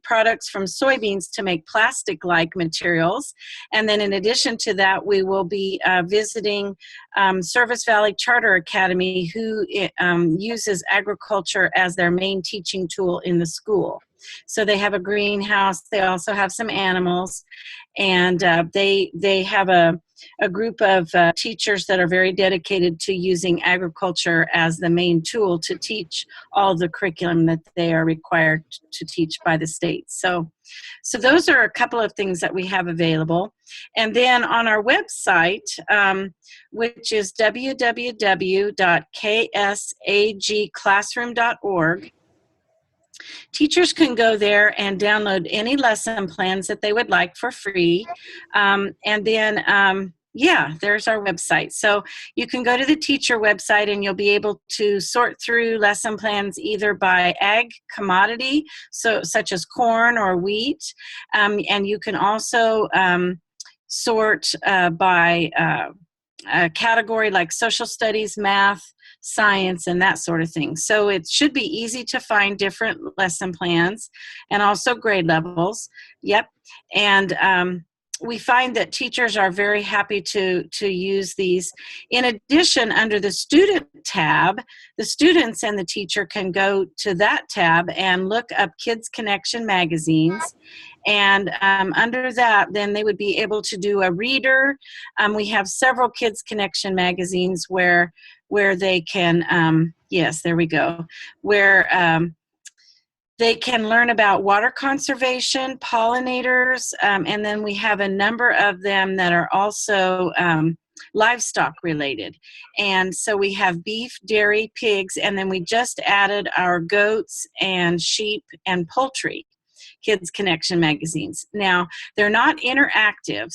S5: products from soybeans to make plastic-like materials. And then in addition to that, we will be visiting Service Valley Charter Academy, who uses agriculture as their main teaching tool in the school. So they have a greenhouse. They also have some animals, and they have a group of teachers that are very dedicated to using agriculture as the main tool to teach all the curriculum that they are required to teach by the state. So those are a couple of things that we have available. And then on our website, which is www.ksagclassroom.org, teachers can go there and download any lesson plans that they would like for free. And then, yeah, there's our website. So you can go to the teacher website and you'll be able to sort through lesson plans either by ag commodity, so such as corn or wheat. And you can also sort by a category like social studies, math, science, and that sort of thing. So it should be easy to find different lesson plans and also grade levels. Yep. And we find that teachers are very happy to use these. In addition, under the student tab, the students and the teacher can go to that tab and look up Kids Connection magazines. And under that, then they would be able to do a reader. We have several Kids Connection magazines where they can, yes, there we go, where they can learn about water conservation, pollinators, and then we have a number of them that are also livestock related. And so we have beef, dairy, pigs, and then we just added our goats and sheep and poultry Kids Connection magazines. Now, they're not interactive,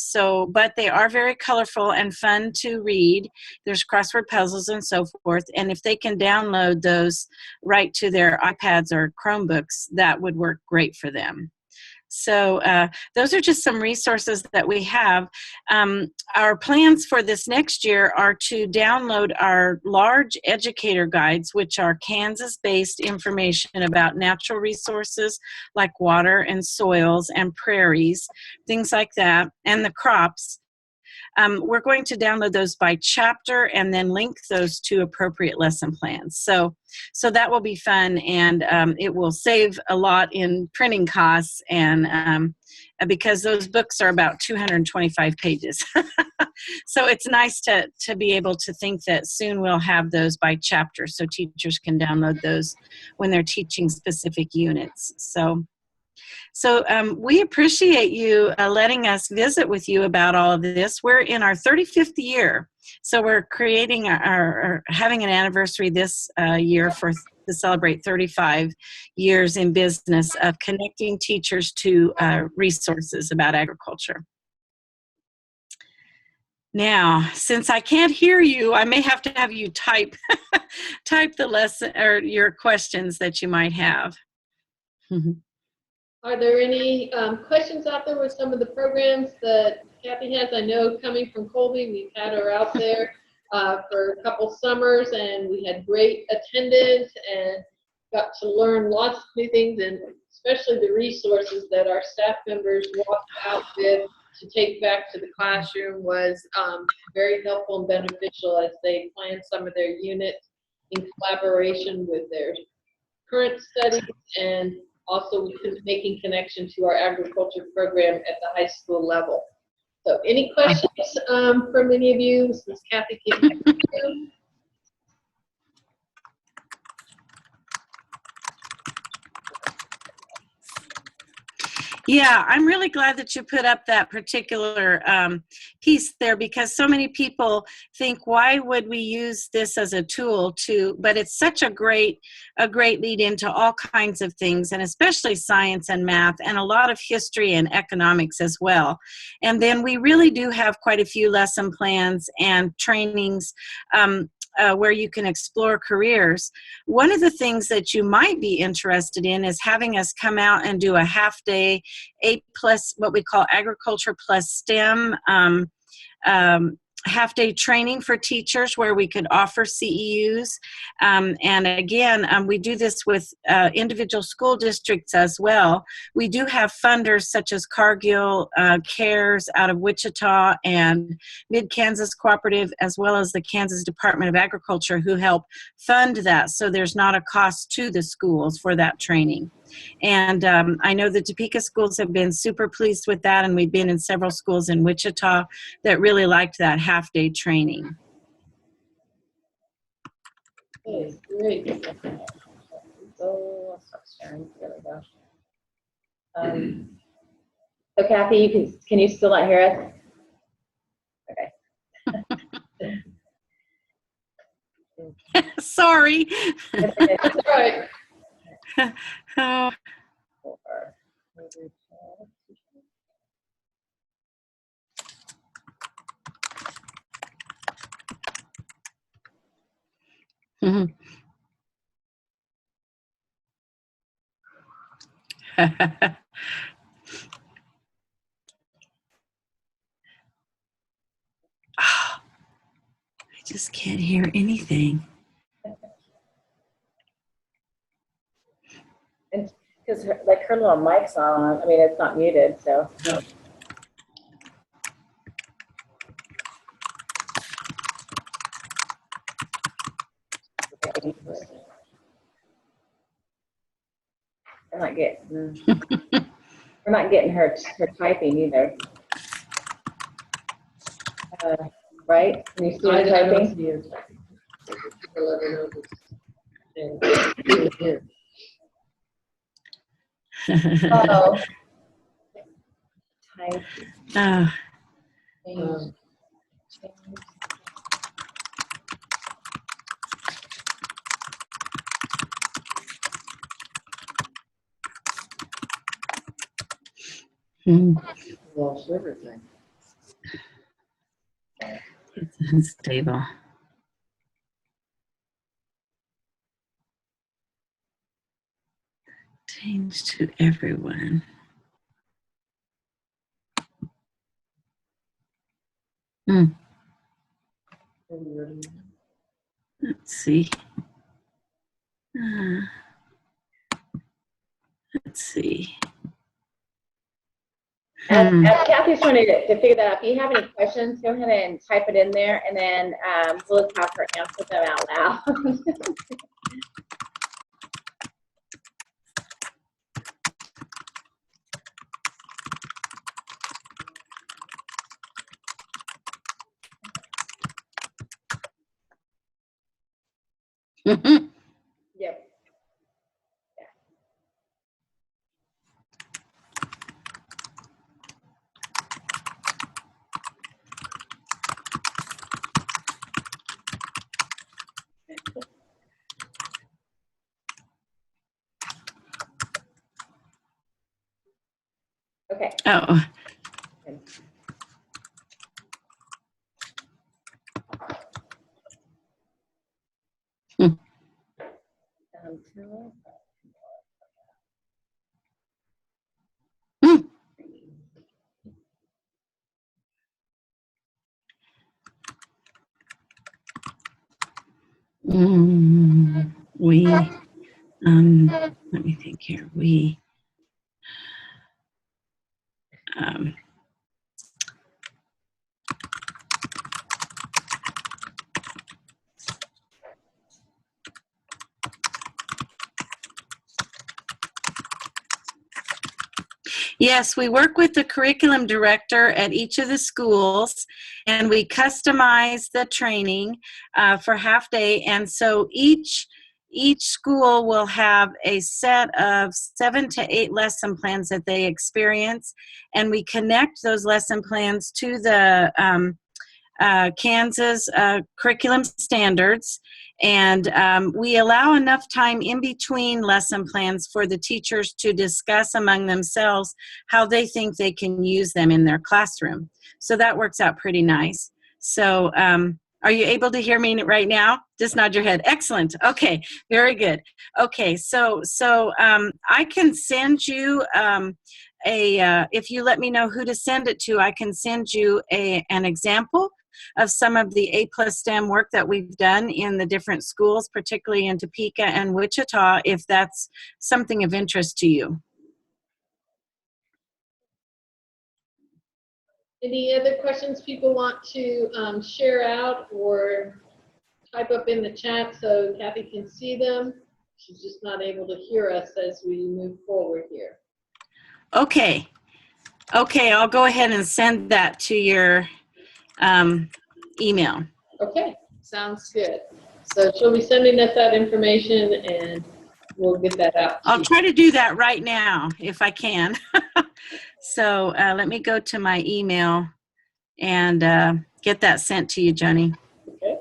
S5: but they are very colorful and fun to read. There's crossword puzzles and so forth, and if they can download those right to their iPads or Chromebooks, that would work great for them. So those are just some resources that we have. Our plans for this next year are to download our large educator guides, which are Kansas-based information about natural resources like water and soils and prairies, things like that, and the crops. We're going to download those by chapter and then link those to appropriate lesson plans. So that will be fun, and it will save a lot in printing costs, and because those books are about 225 pages. So it's nice to be able to think that soon we'll have those by chapter so teachers can download those when they're teaching specific units. So we appreciate you letting us visit with you about all of this. We're in our 35th year, so we're creating having an anniversary this year to celebrate 35 years in business of connecting teachers to resources about agriculture. Now, since I can't hear you, I may have to have you type the lesson or your questions that you might have.
S2: Are there any questions out there with some of the programs that Kathy has? I know coming from Colby, we've had her out there for a couple summers, and we had great attendance and got to learn lots of new things, and especially the resources that our staff members walked out with to take back to the classroom was very helpful and beneficial as they planned some of their units in collaboration with their current studies, and also making connection to our agriculture program at the high school level. So any questions from any of you? This is Kathy.
S5: Yeah, I'm really glad that you put up that particular piece there, because so many people think, why would we use this as a tool but it's such a great lead into all kinds of things, and especially science and math, and a lot of history and economics as well. And then we really do have quite a few lesson plans and trainings where you can explore careers. One of the things that you might be interested in is having us come out and do a half-day, what we call agriculture plus STEM half-day training for teachers where we could offer CEUs. And again, we do this with individual school districts as well. We do have funders such as Cargill Cares out of Wichita and Mid-Kansas Cooperative, as well as the Kansas Department of Agriculture, who help fund that, so there's not a cost to the schools for that training. And I know the Topeka schools have been super pleased with that, and we've been in several schools in Wichita that really liked that half-day training.
S2: Okay, great.
S1: So, I'll stop sharing. There we go. So Kathy, can you still not hear us? Okay.
S5: Sorry.
S2: That's all right.
S5: Oh. Mhm. I just can't hear anything.
S1: And because like her little mic's on, I mean, it's not muted, so. We're not getting her typing either. Right? Can you see her typing? Oh. Type. Change.
S2: Lost everything.
S5: It's unstable. Change to everyone. Let's see. Let's see.
S1: As Kathy's trying to figure that out, if you have any questions, go ahead and type it in there, and then we'll just have her answer them out loud. Yep. Okay.
S5: Oh. We, let me think here. We, yes, we work with the curriculum director at each of the schools, and we customize the training for half day. And so each school will have a set of 7 to 8 lesson plans that they experience, and we connect those lesson plans to the Kansas curriculum standards, and we allow enough time in between lesson plans for the teachers to discuss among themselves how they think they can use them in their classroom. So that works out pretty nice. So are you able to hear me right now? Just nod your head. Excellent. Okay, very good. Okay, so I can send you if you let me know who to send it to, I can send you an example of some of the A+ STEM work that we've done in the different schools, particularly in Topeka and Wichita, if that's something of interest to you.
S2: Any other questions people want to share out or type up in the chat so Kathy can see them? She's just not able to hear us as we move forward here.
S5: Okay. Okay, I'll go ahead and send that to your email.
S2: Okay, sounds good. So she'll be sending us that information and we'll get that out to
S5: I'll
S2: you.
S5: try to do that right now if I can. So let me go to my email and get that sent to you, Joni.
S2: Okay.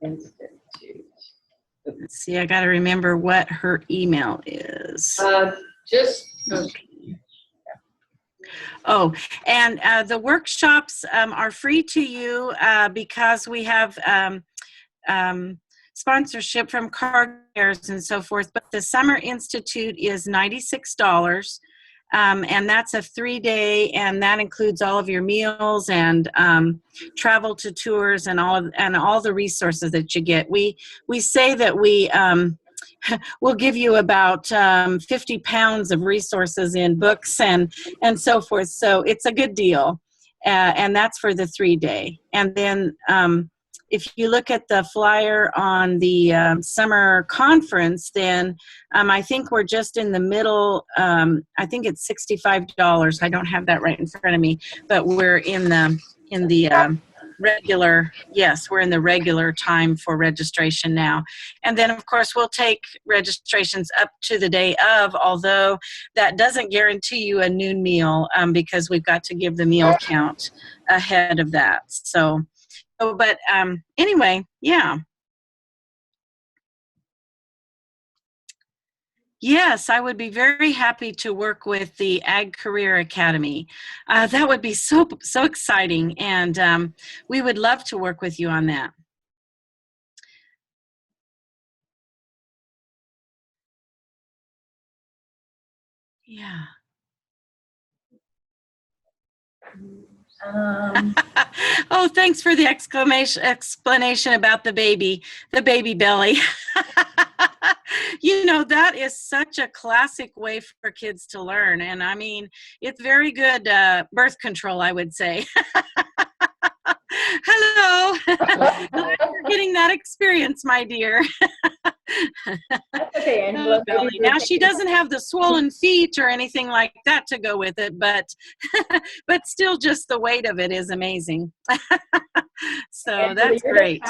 S2: Institute.
S5: Let's see, I got to remember what her email is. Oh, and the workshops are free to you because we have sponsorship from car cares and so forth. But the Summer Institute is $96. And that's a 3-day, and that includes all of your meals and travel to tours and all the resources that you get. We say that we'll give you about 50 pounds of resources in books and so forth. So it's a good deal, and that's for the 3-day. And then if you look at the flyer on the summer conference, then I think we're just in the middle. I think it's $65. I don't have that right in front of me, but we're in the regular. Yes, we're in the regular time for registration now. And then, of course, we'll take registrations up to the day of, although that doesn't guarantee you a noon meal because we've got to give the meal count ahead of that. So, but anyway, yeah. Yes, I would be very happy to work with the Ag Career Academy. That would be so exciting, and we would love to work with you on that. Yeah. Oh, thanks for the explanation about the baby belly. You know, that is such a classic way for kids to learn. And I mean, it's very good birth control, I would say. Hello. Glad you're getting that experience, my dear.
S1: That's okay, Angela.
S5: Oh, now she doesn't have the swollen feet or anything like that to go with it, but still just the weight of it is amazing. So Angela, that's great.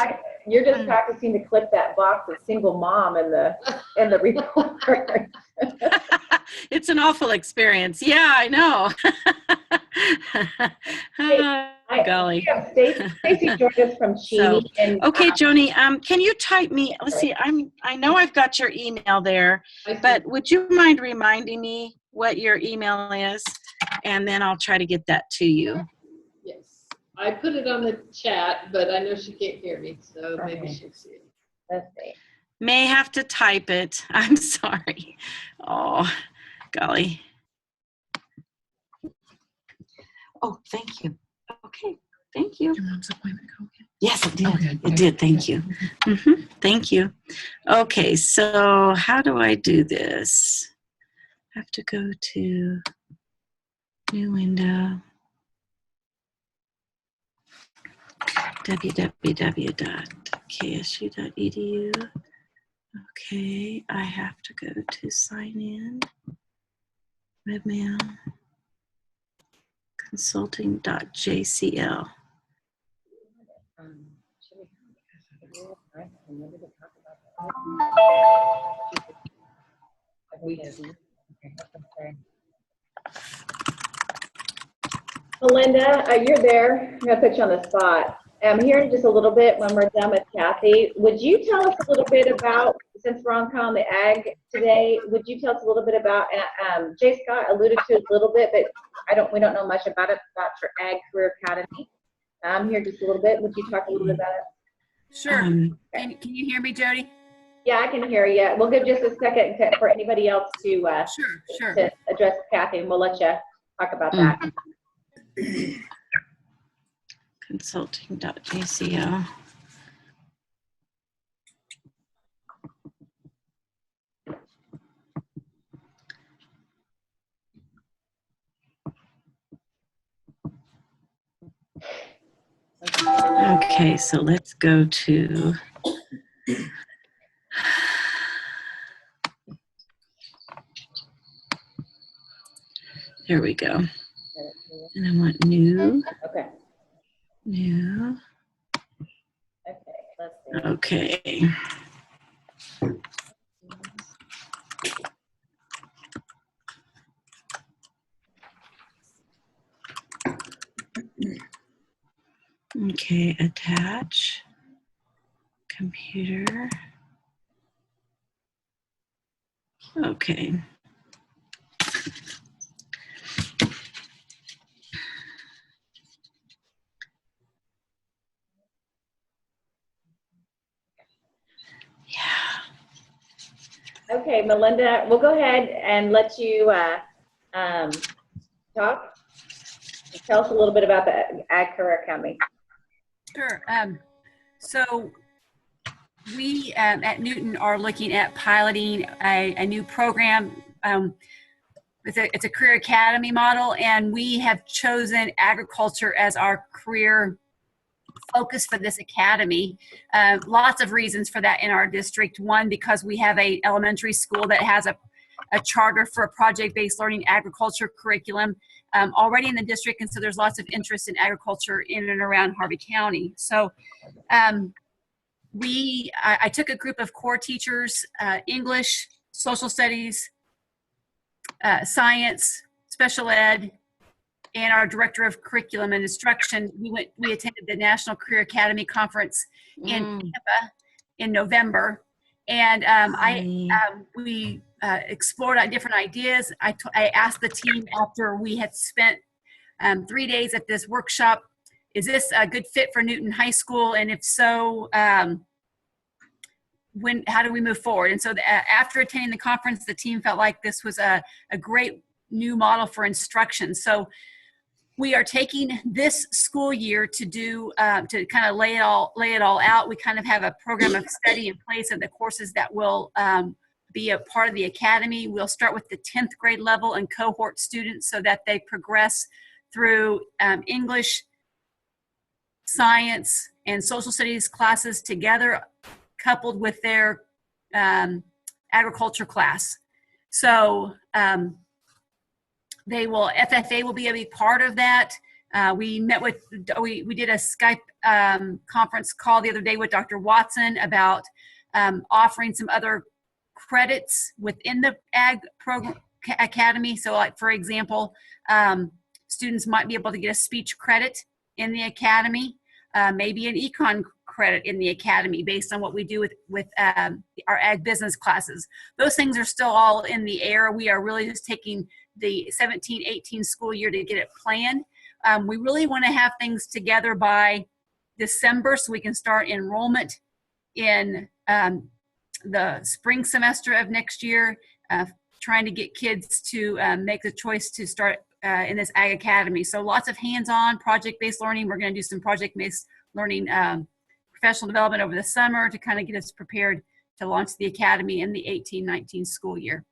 S1: You're just practicing to clip that box of single mom in the report.
S5: It's an awful experience. Yeah, I know. Golly.
S1: Stacy joined us from Cheney.
S5: So, okay, Joni, can you type me? Let's see. I know I've got your email there, but would you mind reminding me what your email is, and then I'll try to get that to you.
S2: Yes, I put it on the chat, but I know she can't hear me, so maybe she'll see it.
S1: Let's see.
S5: May have to type it. I'm sorry. Oh, golly. Oh, thank you. Okay, thank you. Yes, it did. Okay, it did. Thank you. Mm-hmm. Thank you. Okay, so how do I do this? I have to go to new window. www.ksu.edu. Okay, I have to go to sign in. Webmail. Consulting.jcl.
S1: Melinda, you're there. I'm going to put you on the spot. Here in just a little bit when we're done with Kathy, would you tell us a little bit about, since we're on the ag today, would you tell us a little bit about, Jay Scott alluded to it a little bit, but we don't know much about it, about your Ag Career Academy. Here just a little bit. Would you talk a little bit about it?
S6: Sure. Can you hear me, Jody?
S1: Yeah, I can hear you. We'll give just a second for anybody else to
S6: Sure.
S1: to address Kathy, and we'll let you talk about that.
S5: Consulting.jcl. Okay, so let's go to There we go. And I want new,
S1: Okay.
S5: new.
S1: Okay. Let's see.
S5: Okay. Okay, attach, computer. Okay.
S1: Okay, Melinda, we'll go ahead and let you talk. Tell us a little bit about the Ag Career Academy.
S6: Sure. So we at Newton are looking at piloting a new program. It's a career academy model, and we have chosen agriculture as our career focus for this academy. Lots of reasons for that in our district. One, because we have a elementary school that has a charter for a project-based learning agriculture curriculum already in the district, and so there's lots of interest in agriculture in and around Harvey County. So I took a group of core teachers, English, social studies, science, special ed, and our director of curriculum and instruction. We attended the National Career Academy Conference in Tampa in November, and we explored different ideas. I asked the team after we had spent 3 days at this workshop, is this a good fit for Newton High School? And if so, how do we move forward? And so after attending the conference, the team felt like this was a great new model for instruction. So we are taking this school year to do to kind of lay it all out. We kind of have a program of study in place of the courses that will be a part of the academy. We'll start with the 10th grade level and cohort students so that they progress through English, science, and social studies classes together, coupled with their agriculture class. So FFA will be a big part of that. We did a Skype conference call the other day with Dr. Watson about offering some other credits within the Ag program academy. So like, for example, students might be able to get a speech credit in the academy, maybe an econ credit in the academy based on what we do with our ag business classes. Those things are still all in the air. We are really just taking the 17-18 school year to get it planned. We really want to have things together by December so we can start enrollment in the spring semester of next year, trying to get kids to make the choice to start in this Ag Academy. So lots of hands-on project-based learning. We're going to do some project-based learning professional development over the summer to kind of get us prepared to launch the academy in the 18-19 school year.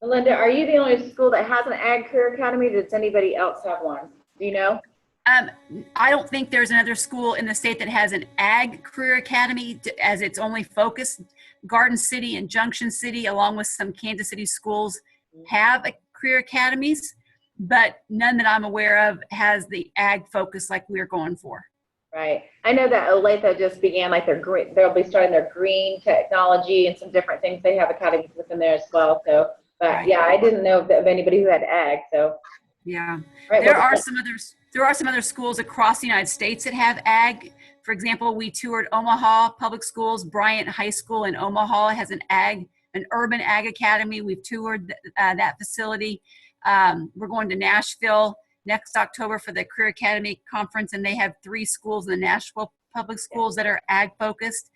S1: Melinda, are you the only school that has an Ag Career Academy? Does anybody else have one? Do you know?
S6: I don't think there's another school in the state that has an Ag Career Academy as its only focus. Garden City and Junction City, along with some Kansas City schools, have career academies, but none that I'm aware of has the Ag focus like we're going for.
S1: Right. I know that Olathe just began like they'll be starting their green technology and some different things. They have academies within there as well. So, but
S6: right.
S1: Yeah, I didn't know of anybody who had Ag. So
S6: yeah,
S1: right,
S6: there are some other schools across the United States that have Ag. For example, we toured Omaha Public Schools. Bryant High School in Omaha has an urban Ag Academy. We've toured that facility. We're going to Nashville next October for the Career Academy Conference, and they have 3 schools in the Nashville Public Schools that are Ag focused.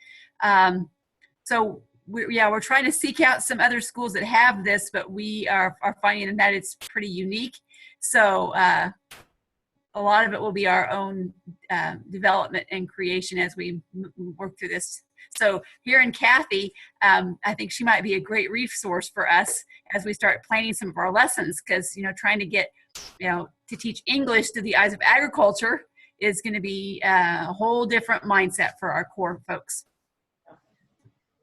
S6: So we're trying to seek out some other schools that have this, but we are finding that it's pretty unique. So a lot of it will be our own development and creation as we work through this. So here in Kathy, I think she might be a great resource for us as we start planning some of our lessons, because trying to get to teach English through the eyes of agriculture is going to be a whole different mindset for our core folks.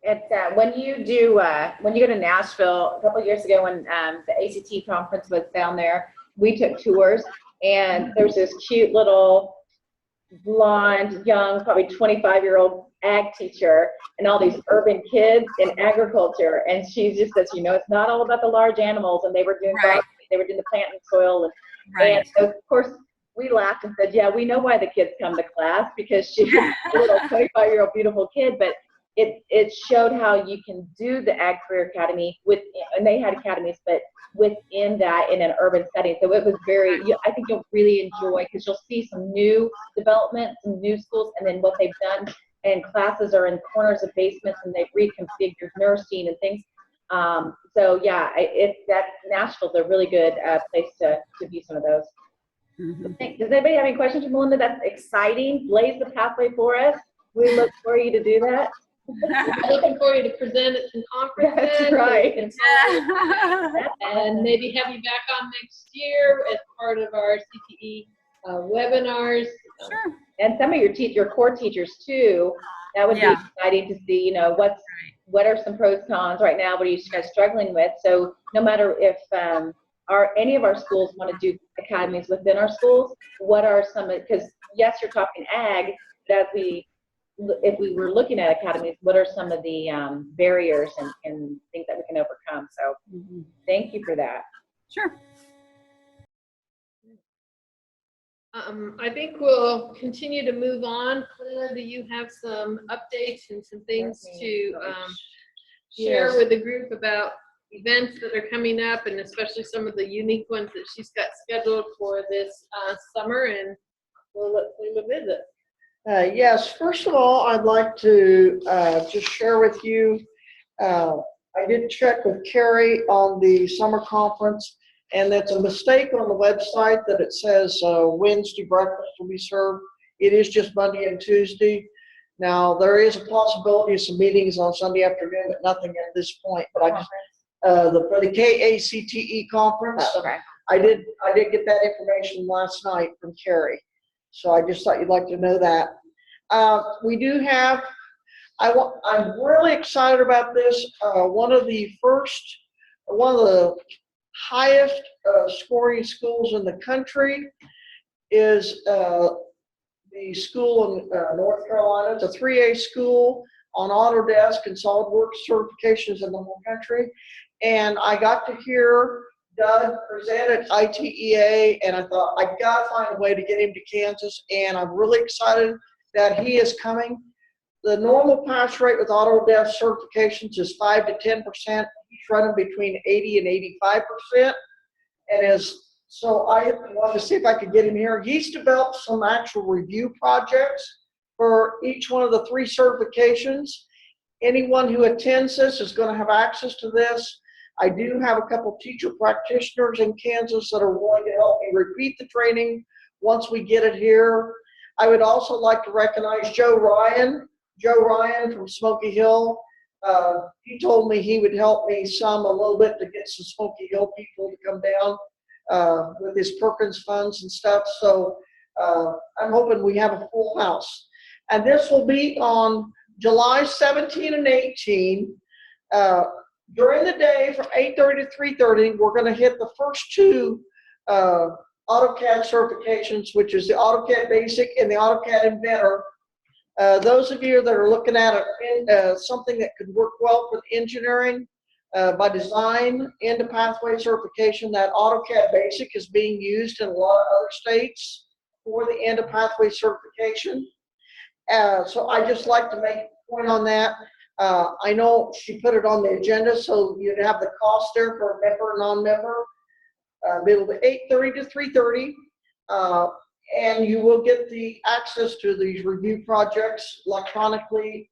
S1: It's when you go to Nashville a couple of years ago when the ACT conference was down there, we took tours, and there's this cute little blonde, young, probably 25-year-old ag teacher, and all these urban kids in agriculture, and she just says, it's not all about the large animals, and they were doing
S6: Right.
S1: they were doing the plant and soil, and
S6: Right.
S1: so of course we laughed and said, yeah, we know why the kids come to class, because she's a little 25-year-old beautiful kid, but it showed how you can do the Ag Career Academy and they had academies, but within that in an urban setting. So it was I think you'll really enjoy, because you'll see some new development, some new schools, and then what they've done. And classes are in corners of basements, and they've reconfigured nursing and things. So yeah, Nashville's a really good place to view some of those.
S6: Mhm.
S1: Does anybody have any questions for Melinda? That's exciting. Blaze the pathway for us. We look for you to do that.
S2: Looking for you to present at some conferences.
S1: That's right.
S2: And maybe have you back on next year as part of our CTE webinars.
S6: Sure.
S1: And some of your core teachers too. That would be exciting to see, what are some pros, cons right now? What are you guys struggling with? So no matter if any of our schools want to do academies within our schools, what are because yes, you're talking ag, but if we were looking at academies, what are some of the barriers and things that we can overcome? So thank you for that.
S6: Sure.
S2: I think we'll continue to move on. Linda, do you have some updates and some things to share with the group about events that are coming up, and especially some of the unique ones that she's got scheduled for this summer, and we'll let Linda visit.
S7: Yes, first of all, I'd like to just share with you, I did check with Carrie on the summer conference, and that's a mistake on the website that it says Wednesday breakfast will be served. It is just Monday and Tuesday. Now, there is a possibility of some meetings on Sunday afternoon, but nothing at this point. But I just, for the CTE conference,
S1: Okay.
S7: I did get that information last night from Carrie. So I just thought you'd like to know that. We do have, I'm really excited about this. One of the highest scoring schools in the country is the school in North Carolina. It's a 3A school on Autodesk and SolidWorks certifications in the whole country. And I got to hear Doug present at ITEA, and I thought, I gotta find a way to get him to Kansas, and I'm really excited that he is coming. The normal pass rate with Autodesk certifications is 5 to 10%. He's running between 80 and 85%. So I wanted to see if I could get him here. He's developed some actual review projects for each one of the 3 certifications. Anyone who attends this is going to have access to this. I do have a couple teacher practitioners in Kansas that are willing to help me repeat the training once we get it here. I would also like to recognize Joe Ryan from Smoky Hill. He told me he would help me a little bit to get some Smoky Hill people to come down with his Perkins funds and stuff. So I'm hoping we have a full house. And this will be on July 17 and 18. During the day from 8:30 to 3:30, we're going to hit the first 2 AutoCAD certifications, which is the AutoCAD Basic and the AutoCAD Inventor. Those of you that are looking at something that could work well for engineering by design into pathway certification, that AutoCAD Basic is being used in a lot of other states for the end of pathway certification. So I just like to make a point on that. I know she put it on the agenda, so you'd have the cost there for a member and non-member. It'll be 8:30 to 3:30, and you will get the access to these review projects electronically.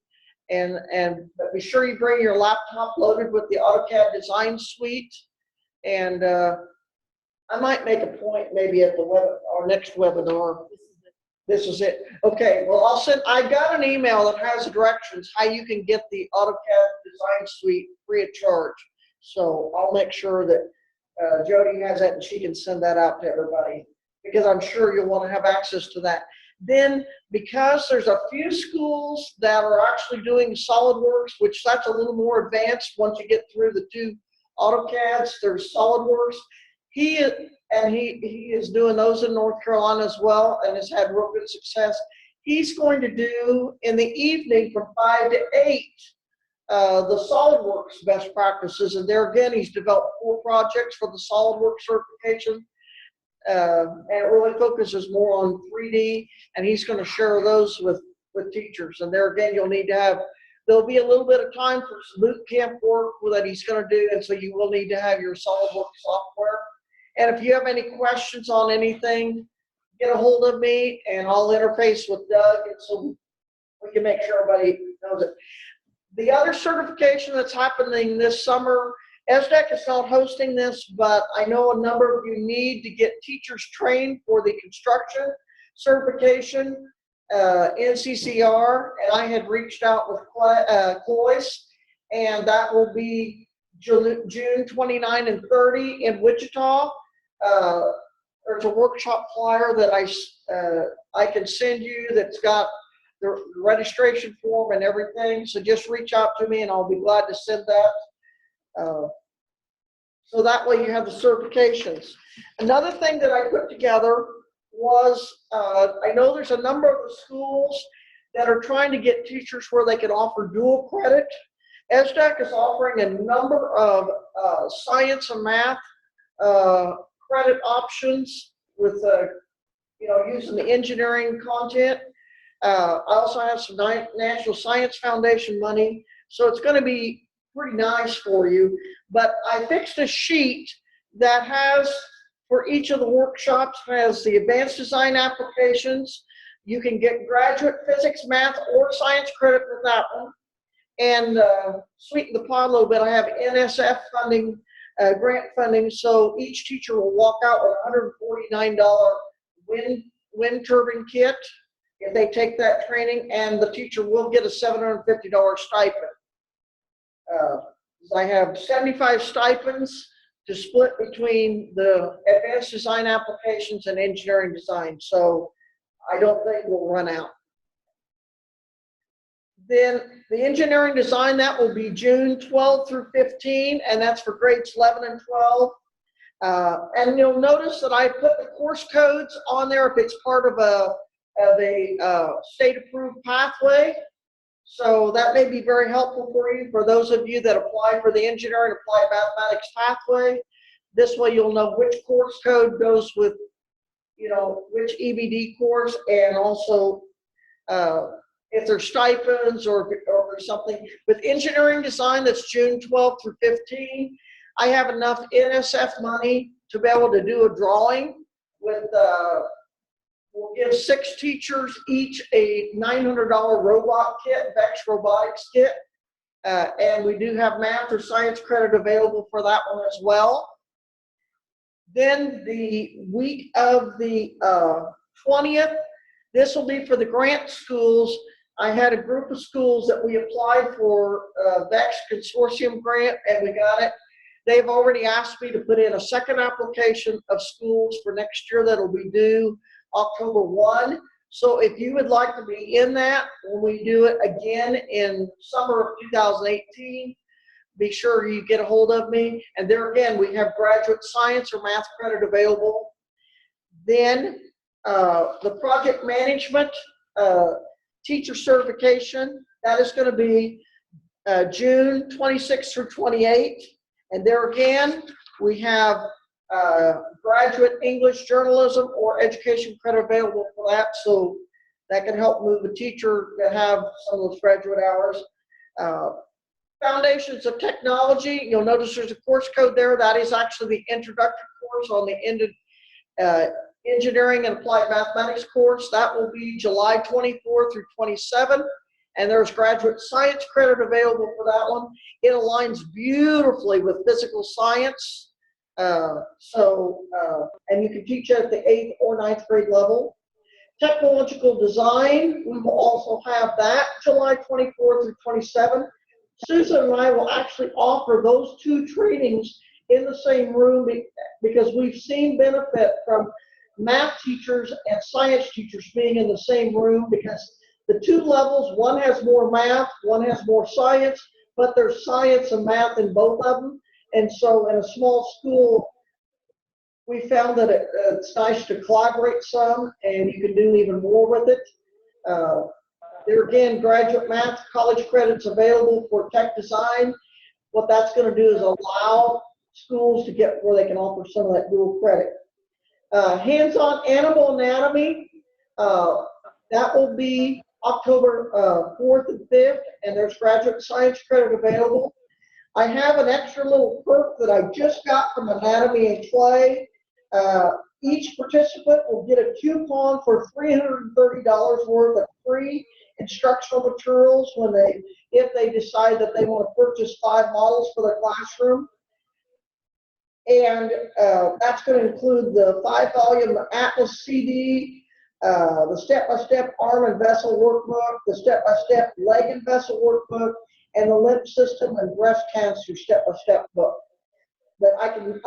S7: But be sure you bring your laptop loaded with the AutoCAD Design Suite. And I might make a point maybe at our next webinar. This is it. Okay, well, I got an email that has directions how you can get the AutoCAD Design Suite free of charge. So I'll make sure that Jody has that and she can send that out to everybody, because I'm sure you'll want to have access to that. Then, because there's a few schools that are actually doing SolidWorks, which that's a little more advanced once you get through the 2 AutoCADs, there's SolidWorks. He is doing those in North Carolina as well, and has had real good success. He's going to do in the evening from 5 to 8 the SolidWorks best practices, and there again he's developed 4 projects for the SolidWorks certification, and it really focuses more on 3D, and he's going to share those with teachers. And there again, there'll be a little bit of time for some boot camp work that he's going to do, and so you will need to have your SolidWorks software. And if you have any questions on anything, get a hold of me, and I'll interface with Doug, and so we can make sure everybody knows it. The other certification that's happening this summer, ESDEC is not hosting this, but I know a number of you need to get teachers trained for the construction certification, NCCR, and I had reached out with Cloyce, and that will be June 29 and 30 in Wichita. There's a workshop flyer that I can send you that's got the registration form and everything, so just reach out to me and I'll be glad to send that. So that way you have the certifications. Another thing that I put together was, I know there's a number of the schools that are trying to get teachers where they can offer dual credit. ESDEC is offering a number of science and math credit options with using the engineering content. I also have some National Science Foundation money, so it's going to be pretty nice for you. But I fixed a sheet that has, for each of the workshops, has the advanced design applications. You can get graduate physics, math, or science credit with that one. And sweeten the pot a little bit, I have NSF funding, grant funding, so each teacher will walk out with $149 wind turbine kit if they take that training, and the teacher will get a $750 stipend. I have 75 stipends to split between the advanced design applications and engineering design, so I don't think we'll run out. Then the engineering design, that will be June 12 through 15, and that's for grades 11 and 12. And you'll notice that I put the course codes on there if it's part of a state-approved pathway. So that may be very helpful for you, for those of you that apply for the engineering applied mathematics pathway. This way you'll know which course code goes with, which EBD course, and also if there's stipends or if there's something. With engineering design, that's June 12 through 15. I have enough NSF money to be able to do a drawing with, we'll give 6 teachers each a $900 robot kit, Vex robotics kit. And we do have math or science credit available for that one as well. Then the week of the 20th, this will be for the grant schools. I had a group of schools that we applied for VEX consortium grant, and we got it. They've already asked me to put in a second application of schools for next year that'll be due October 1. So if you would like to be in that when we do it again in summer of 2018, be sure you get a hold of me. And there again, we have graduate science or math credit available. Then the project management teacher certification, that is going to be June 26th through 28th. And there again, we have graduate English journalism or education credit available for that, so that can help move a teacher to have some of those graduate hours. Foundations of Technology, you'll notice there's a course code there. That is actually the introductory course on the engineering and applied mathematics course. That will be July 24 through 27. And there's graduate science credit available for that one. It aligns beautifully with physical science. And you can teach it at the 8th or 9th grade level. Technological design, we will also have that July 24 through 27. Susan and I will actually offer those 2 trainings in the same room because we've seen benefit from math teachers and science teachers being in the same room, because the two levels, one has more math, one has more science, but there's science and math in both of them. And so in a small school, we found that it's nice to collaborate some, and you can do even more with it. There again, graduate math, college credits available for tech design. What that's going to do is allow schools to get where they can offer some of that dual credit. Hands-on animal anatomy, that will be October 4th and 5th, and there's graduate science credit available. I have an extra little perk that I just got from Anatomy and Clay. Each participant will get a coupon for $330 worth of free instructional materials if they decide that they want to purchase 5 models for their classroom. And that's going to include the 5-volume Atlas CD, the step-by-step arm and vessel workbook, the step-by-step leg and vessel workbook, and the lymph system and breast cancer step-by-step book. That I can,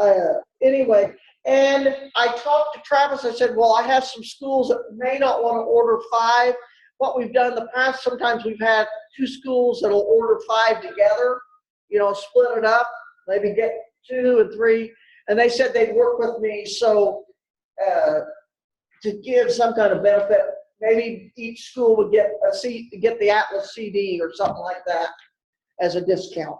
S7: anyway. And I talked to Travis, I said, well, I have some schools that may not want to order 5. What we've done in the past, sometimes we've had 2 schools that'll order 5 together, split it up, maybe get 2 and 3, and they said they'd work with me so to give some kind of benefit. Maybe each school would get the Atlas CD or something like that as a discount.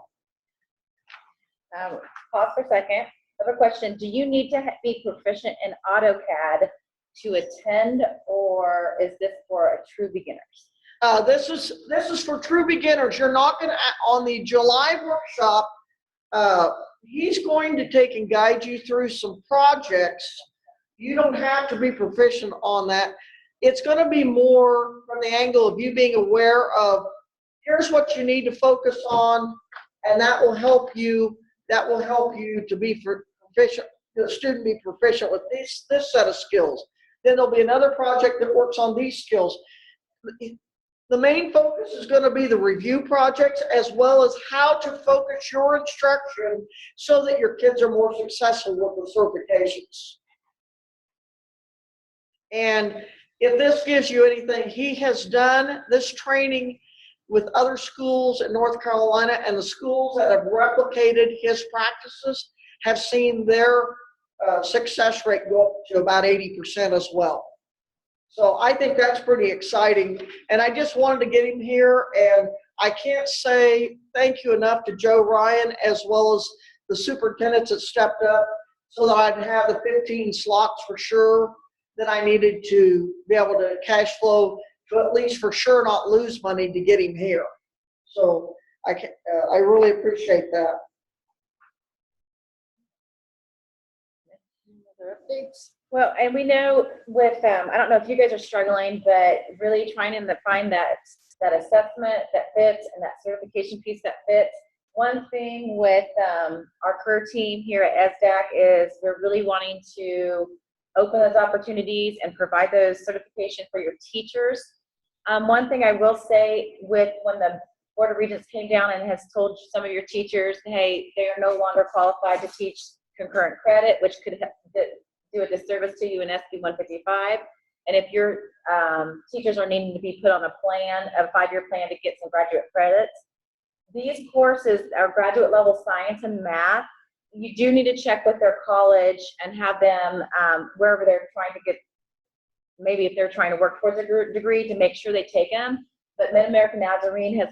S1: Pause for a second. I have a question. Do you need to be proficient in AutoCAD to attend, or is this for true beginners?
S7: This is for true beginners. You're not going to, on the July workshop, he's going to take and guide you through some projects. You don't have to be proficient on that. It's going to be more from the angle of you being aware of, here's what you need to focus on, and that will help you to be proficient, the student be proficient with this set of skills. Then there'll be another project that works on these skills. The main focus is going to be the review projects, as well as how to focus your instruction so that your kids are more successful with the certifications. And if this gives you anything, he has done this training with other schools in North Carolina, and the schools that have replicated his practices have seen their success rate go up to about 80% as well. So I think that's pretty exciting, and I just wanted to get him here, and I can't say thank you enough to Joe Ryan as well as the superintendents that stepped up so that I'd have the 15 slots for sure that I needed to be able to cash flow to at least for sure not lose money to get him here. So I really appreciate that.
S1: Other updates? Well, and we know with, I don't know if you guys are struggling, but really trying to find that assessment that fits and that certification piece that fits. One thing with our career team here at SDAC is we're really wanting to open those opportunities and provide those certification for your teachers. One thing I will say with when the Board of Regents came down and has told some of your teachers, hey, they are no longer qualified to teach concurrent credit, which could do a disservice to you in SB 155. And if your teachers are needing to be put on a 5-year plan to get some graduate credits, these courses are graduate level science and math. You do need to check with their college and have them wherever they're trying to get, maybe if they're trying to work towards a degree, to make sure they take them. But Mid-American Nazarene has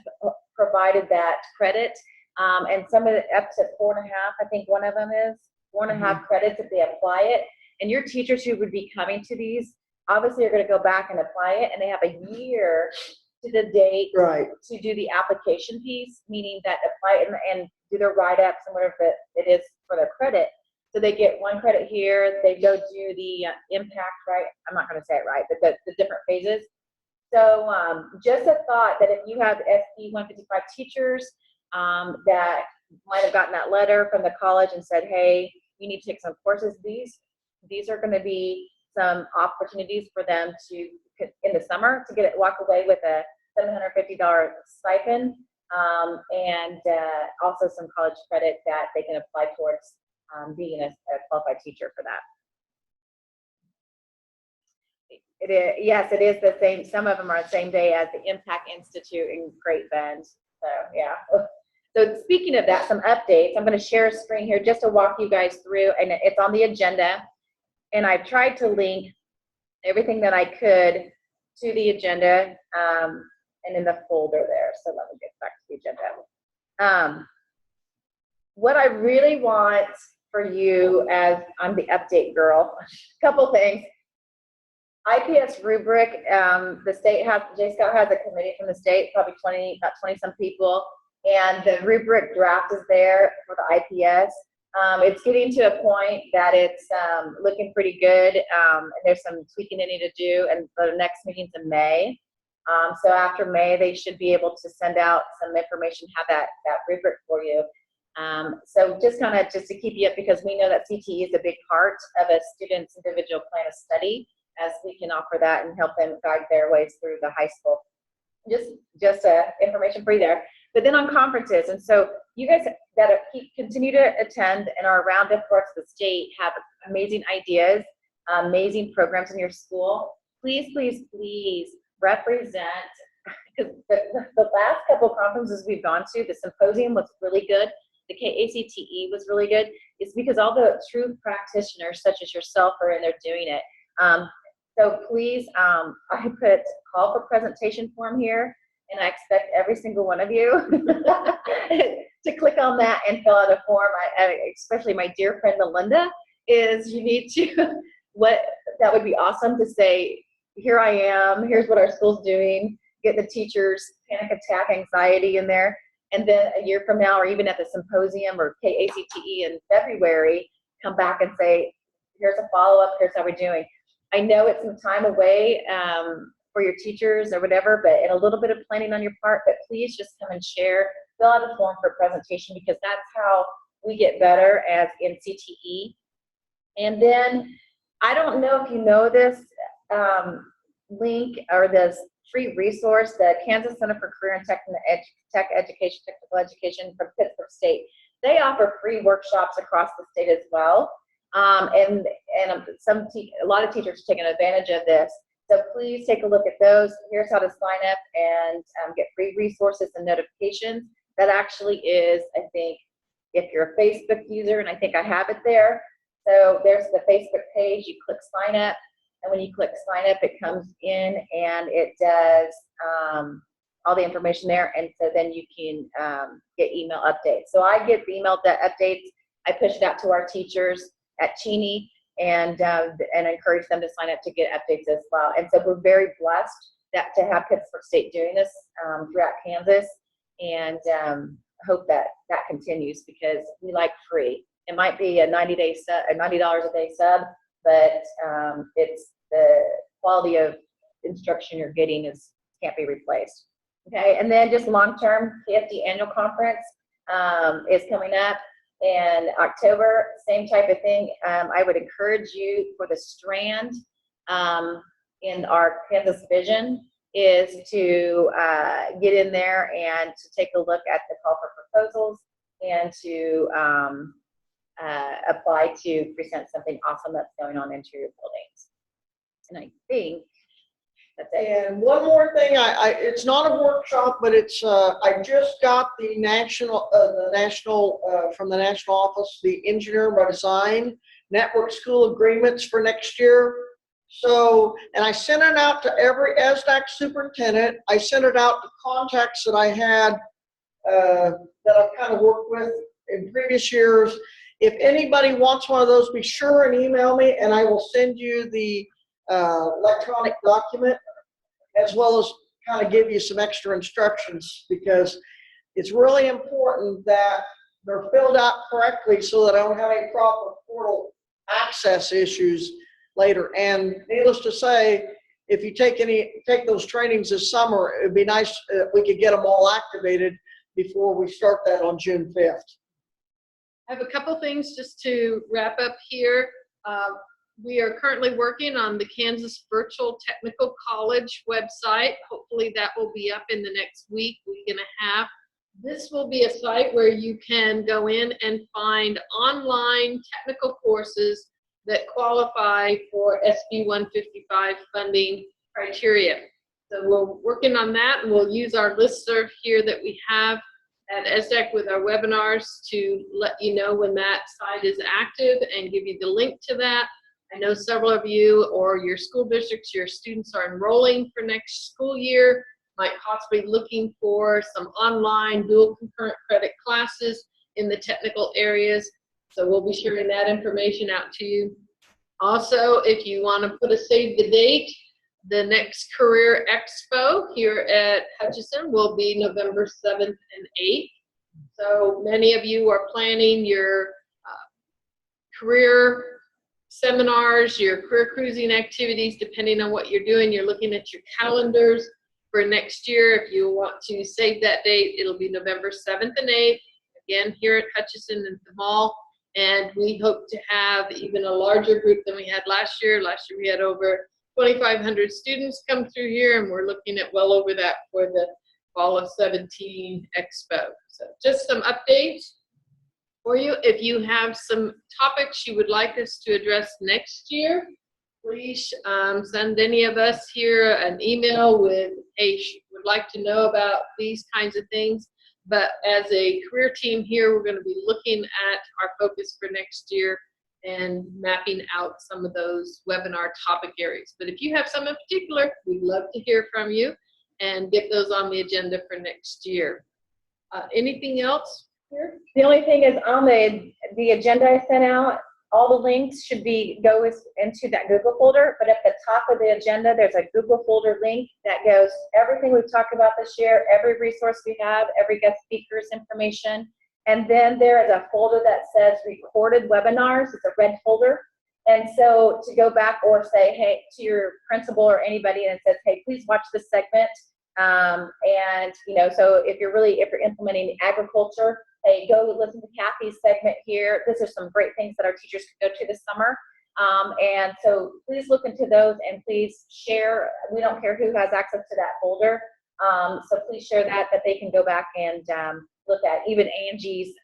S1: provided that credit, and some of it up to 4.5, I think one of them is 4.5 credits if they apply it. And your teachers who would be coming to these obviously are going to go back and apply it, and they have a year to the date to do the application piece, meaning that apply it and do their write-ups and whatever it is for their credit. So they get 1 credit here, they go do the impact, right? I'm not going to say it right, but the different phases. So just a thought that if you have SB 155 teachers that might have gotten that letter from the college and said, hey, you need to take some courses, these are going to be some opportunities for them to, in the summer, to walk away with a $750 stipend, and also some college credit that they can apply towards being a qualified teacher for that. It is, yes, it is the same. Some of them are the same day as the Impact Institute in Great Bend. So, yeah. So speaking of that, some updates. I'm going to share a screen here just to walk you guys through, and it's on the agenda. And I've tried to link everything that I could to the agenda and in the folder there. So let me get back to the agenda. What I really want for you, as I'm the update girl, a couple things. IPS rubric, the state has, J-Scout has a committee from the state, probably about 20 some people, and the rubric draft is there for the IPS. It's getting to a point that it's looking pretty good, and there's some tweaking they need to do, and the next meeting's in May. So after May, they should be able to send out some information, have that rubric for you. So just to keep you up, because we know that CTE is a big part of a student's individual plan of study, as we can offer that and help them guide their ways through the high school. Just information for you there. But then on conferences, and so you guys that continue to attend and are around different parts of the state have amazing ideas, amazing programs in your school. Please, please, please represent, because the last couple of conferences we've gone to, the symposium was really good. The ACTE was really good. It's because all the true practitioners, such as yourself, are in there doing it. So please, I put call for presentation form here, and I expect every single one of you to click on that and fill out a form. Especially my dear friend Melinda, is you need to, that would be awesome to say, here I am, here's what our school's doing, get the teachers panic attack anxiety in there. And then a year from now, or even at the symposium or ACTE in February, come back and say, here's a follow-up, here's how we're doing. I know it's some time away for your teachers or whatever, but and a little bit of planning on your part, but please just come and share, fill out a form for presentation, because that's how we get better as in CTE. And then, I don't know if you know this link or this free resource, the Kansas Center for Career and Technical Education from Pittsburgh State. They offer free workshops across the state as well. And a lot of teachers are taking advantage of this. So please take a look at those. Here's how to sign up and get free resources and notifications. That actually is, I think, if you're a Facebook user, and I think I have it there. So there's the Facebook page. You click sign up, and when you click sign up, it comes in and it does all the information there. And so then you can get email updates. So I get the email updates. I push it out to our teachers at Cheney and encourage them to sign up to get updates as well. And so we're very blessed to have Pittsburgh State doing this throughout Kansas, and hope that continues, because we like free. It might be a $90 a day sub, but it's the quality of instruction you're getting can't be replaced. Okay, and then just long-term, KFD annual conference is coming up. And October, same type of thing. I would encourage you for the strand in our Kansas Vision is to get in there and to take a look at the call for proposals and to apply to present something awesome that's going on into your buildings. And I think that's it.
S7: And one more thing, it's not a workshop, but it's I just got the national from the national office, the Engineer by Design Network School agreements for next year. So, and I sent it out to every ESDAC superintendent. I sent it out to contacts that I had that I've kind of worked with in previous years. If anybody wants one of those, be sure and email me, and I will send you the electronic document, as well as kind of give you some extra instructions, because it's really important that they're filled out correctly so that I don't have any proper portal access issues later. And needless to say, if you take those trainings this summer, it'd be nice if we could get them all activated before we start that on June 5th.
S2: I have a couple things just to wrap up here. We are currently working on the Kansas Virtual Technical College website. Hopefully that will be up in the next week and a half. This will be a site where you can go in and find online technical courses that qualify for SB 155 funding criteria. So we're working on that, and we'll use our listserv here that we have at ESDEC with our webinars to let you know when that site is active and give you the link to that. I know several of you or your school districts, your students are enrolling for next school year, might possibly looking for some online dual concurrent credit classes in the technical areas. So we'll be sharing that information out to you. Also, if you want to put a save the date, the next Career Expo here at Hutchinson will be November 7th and 8th. So many of you are planning your career seminars, your career cruising activities, depending on what you're doing. You're looking at your calendars for next year. If you want to save that date, it'll be November 7th and 8th, again, here at Hutchinson at the mall. And we hope to have even a larger group than we had last year. Last year we had over 2,500 students come through here, and we're looking at well over that for the Fall of 17 Expo. So just some updates for you. If you have some topics you would like us to address next year, please send any of us here an email with, hey, would like to know about these kinds of things. But as a career team here, we're going to be looking at our focus for next year and mapping out some of those webinar topic areas. But if you have some in particular, we'd love to hear from you and get those on the agenda for next year. Anything else here?
S1: The only thing is on the agenda I sent out, all the links should go into that Google folder, but at the top of the agenda, there's a Google folder link that goes everything we've talked about this year, every resource we have, every guest speaker's information. And then there is a folder that says recorded webinars. It's a red folder. And so to go back or say, hey, to your principal or anybody, and it says, hey, please watch this segment. And, you know, so if you're implementing agriculture, hey, go listen to Kathy's segment here. These are some great things that our teachers can go to this summer. And so please look into those and please share. We don't care who has access to that folder. So please share that they can go back and look at. Even Angie's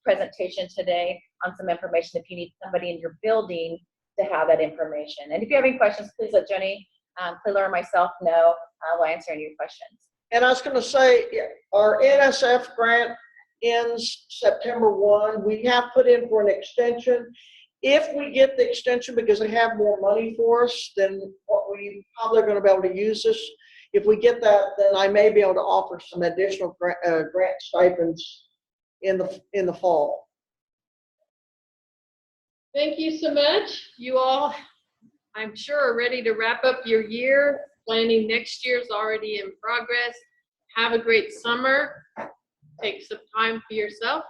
S1: presentation today on some information if you need somebody in your building to have that information. And if you have any questions, please let Jenny, Cleela, or myself know. We'll answer any of your questions.
S7: And I was going to say, our NSF grant ends September 1. We have put in for an extension. If we get the extension because they have more money for us than what we probably are going to be able to use this, if we get that, then I may be able to offer some additional grant stipends in the fall.
S2: Thank you so much. You all, I'm sure, are ready to wrap up your year. Planning next year is already in progress. Have a great summer. Take some time for yourself,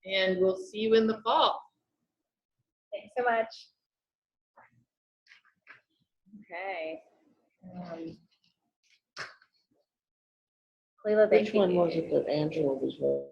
S2: and we'll see you in the fall.
S1: Thanks so much. Okay. Cleela, thank you.
S7: Which one was it that Angela was with?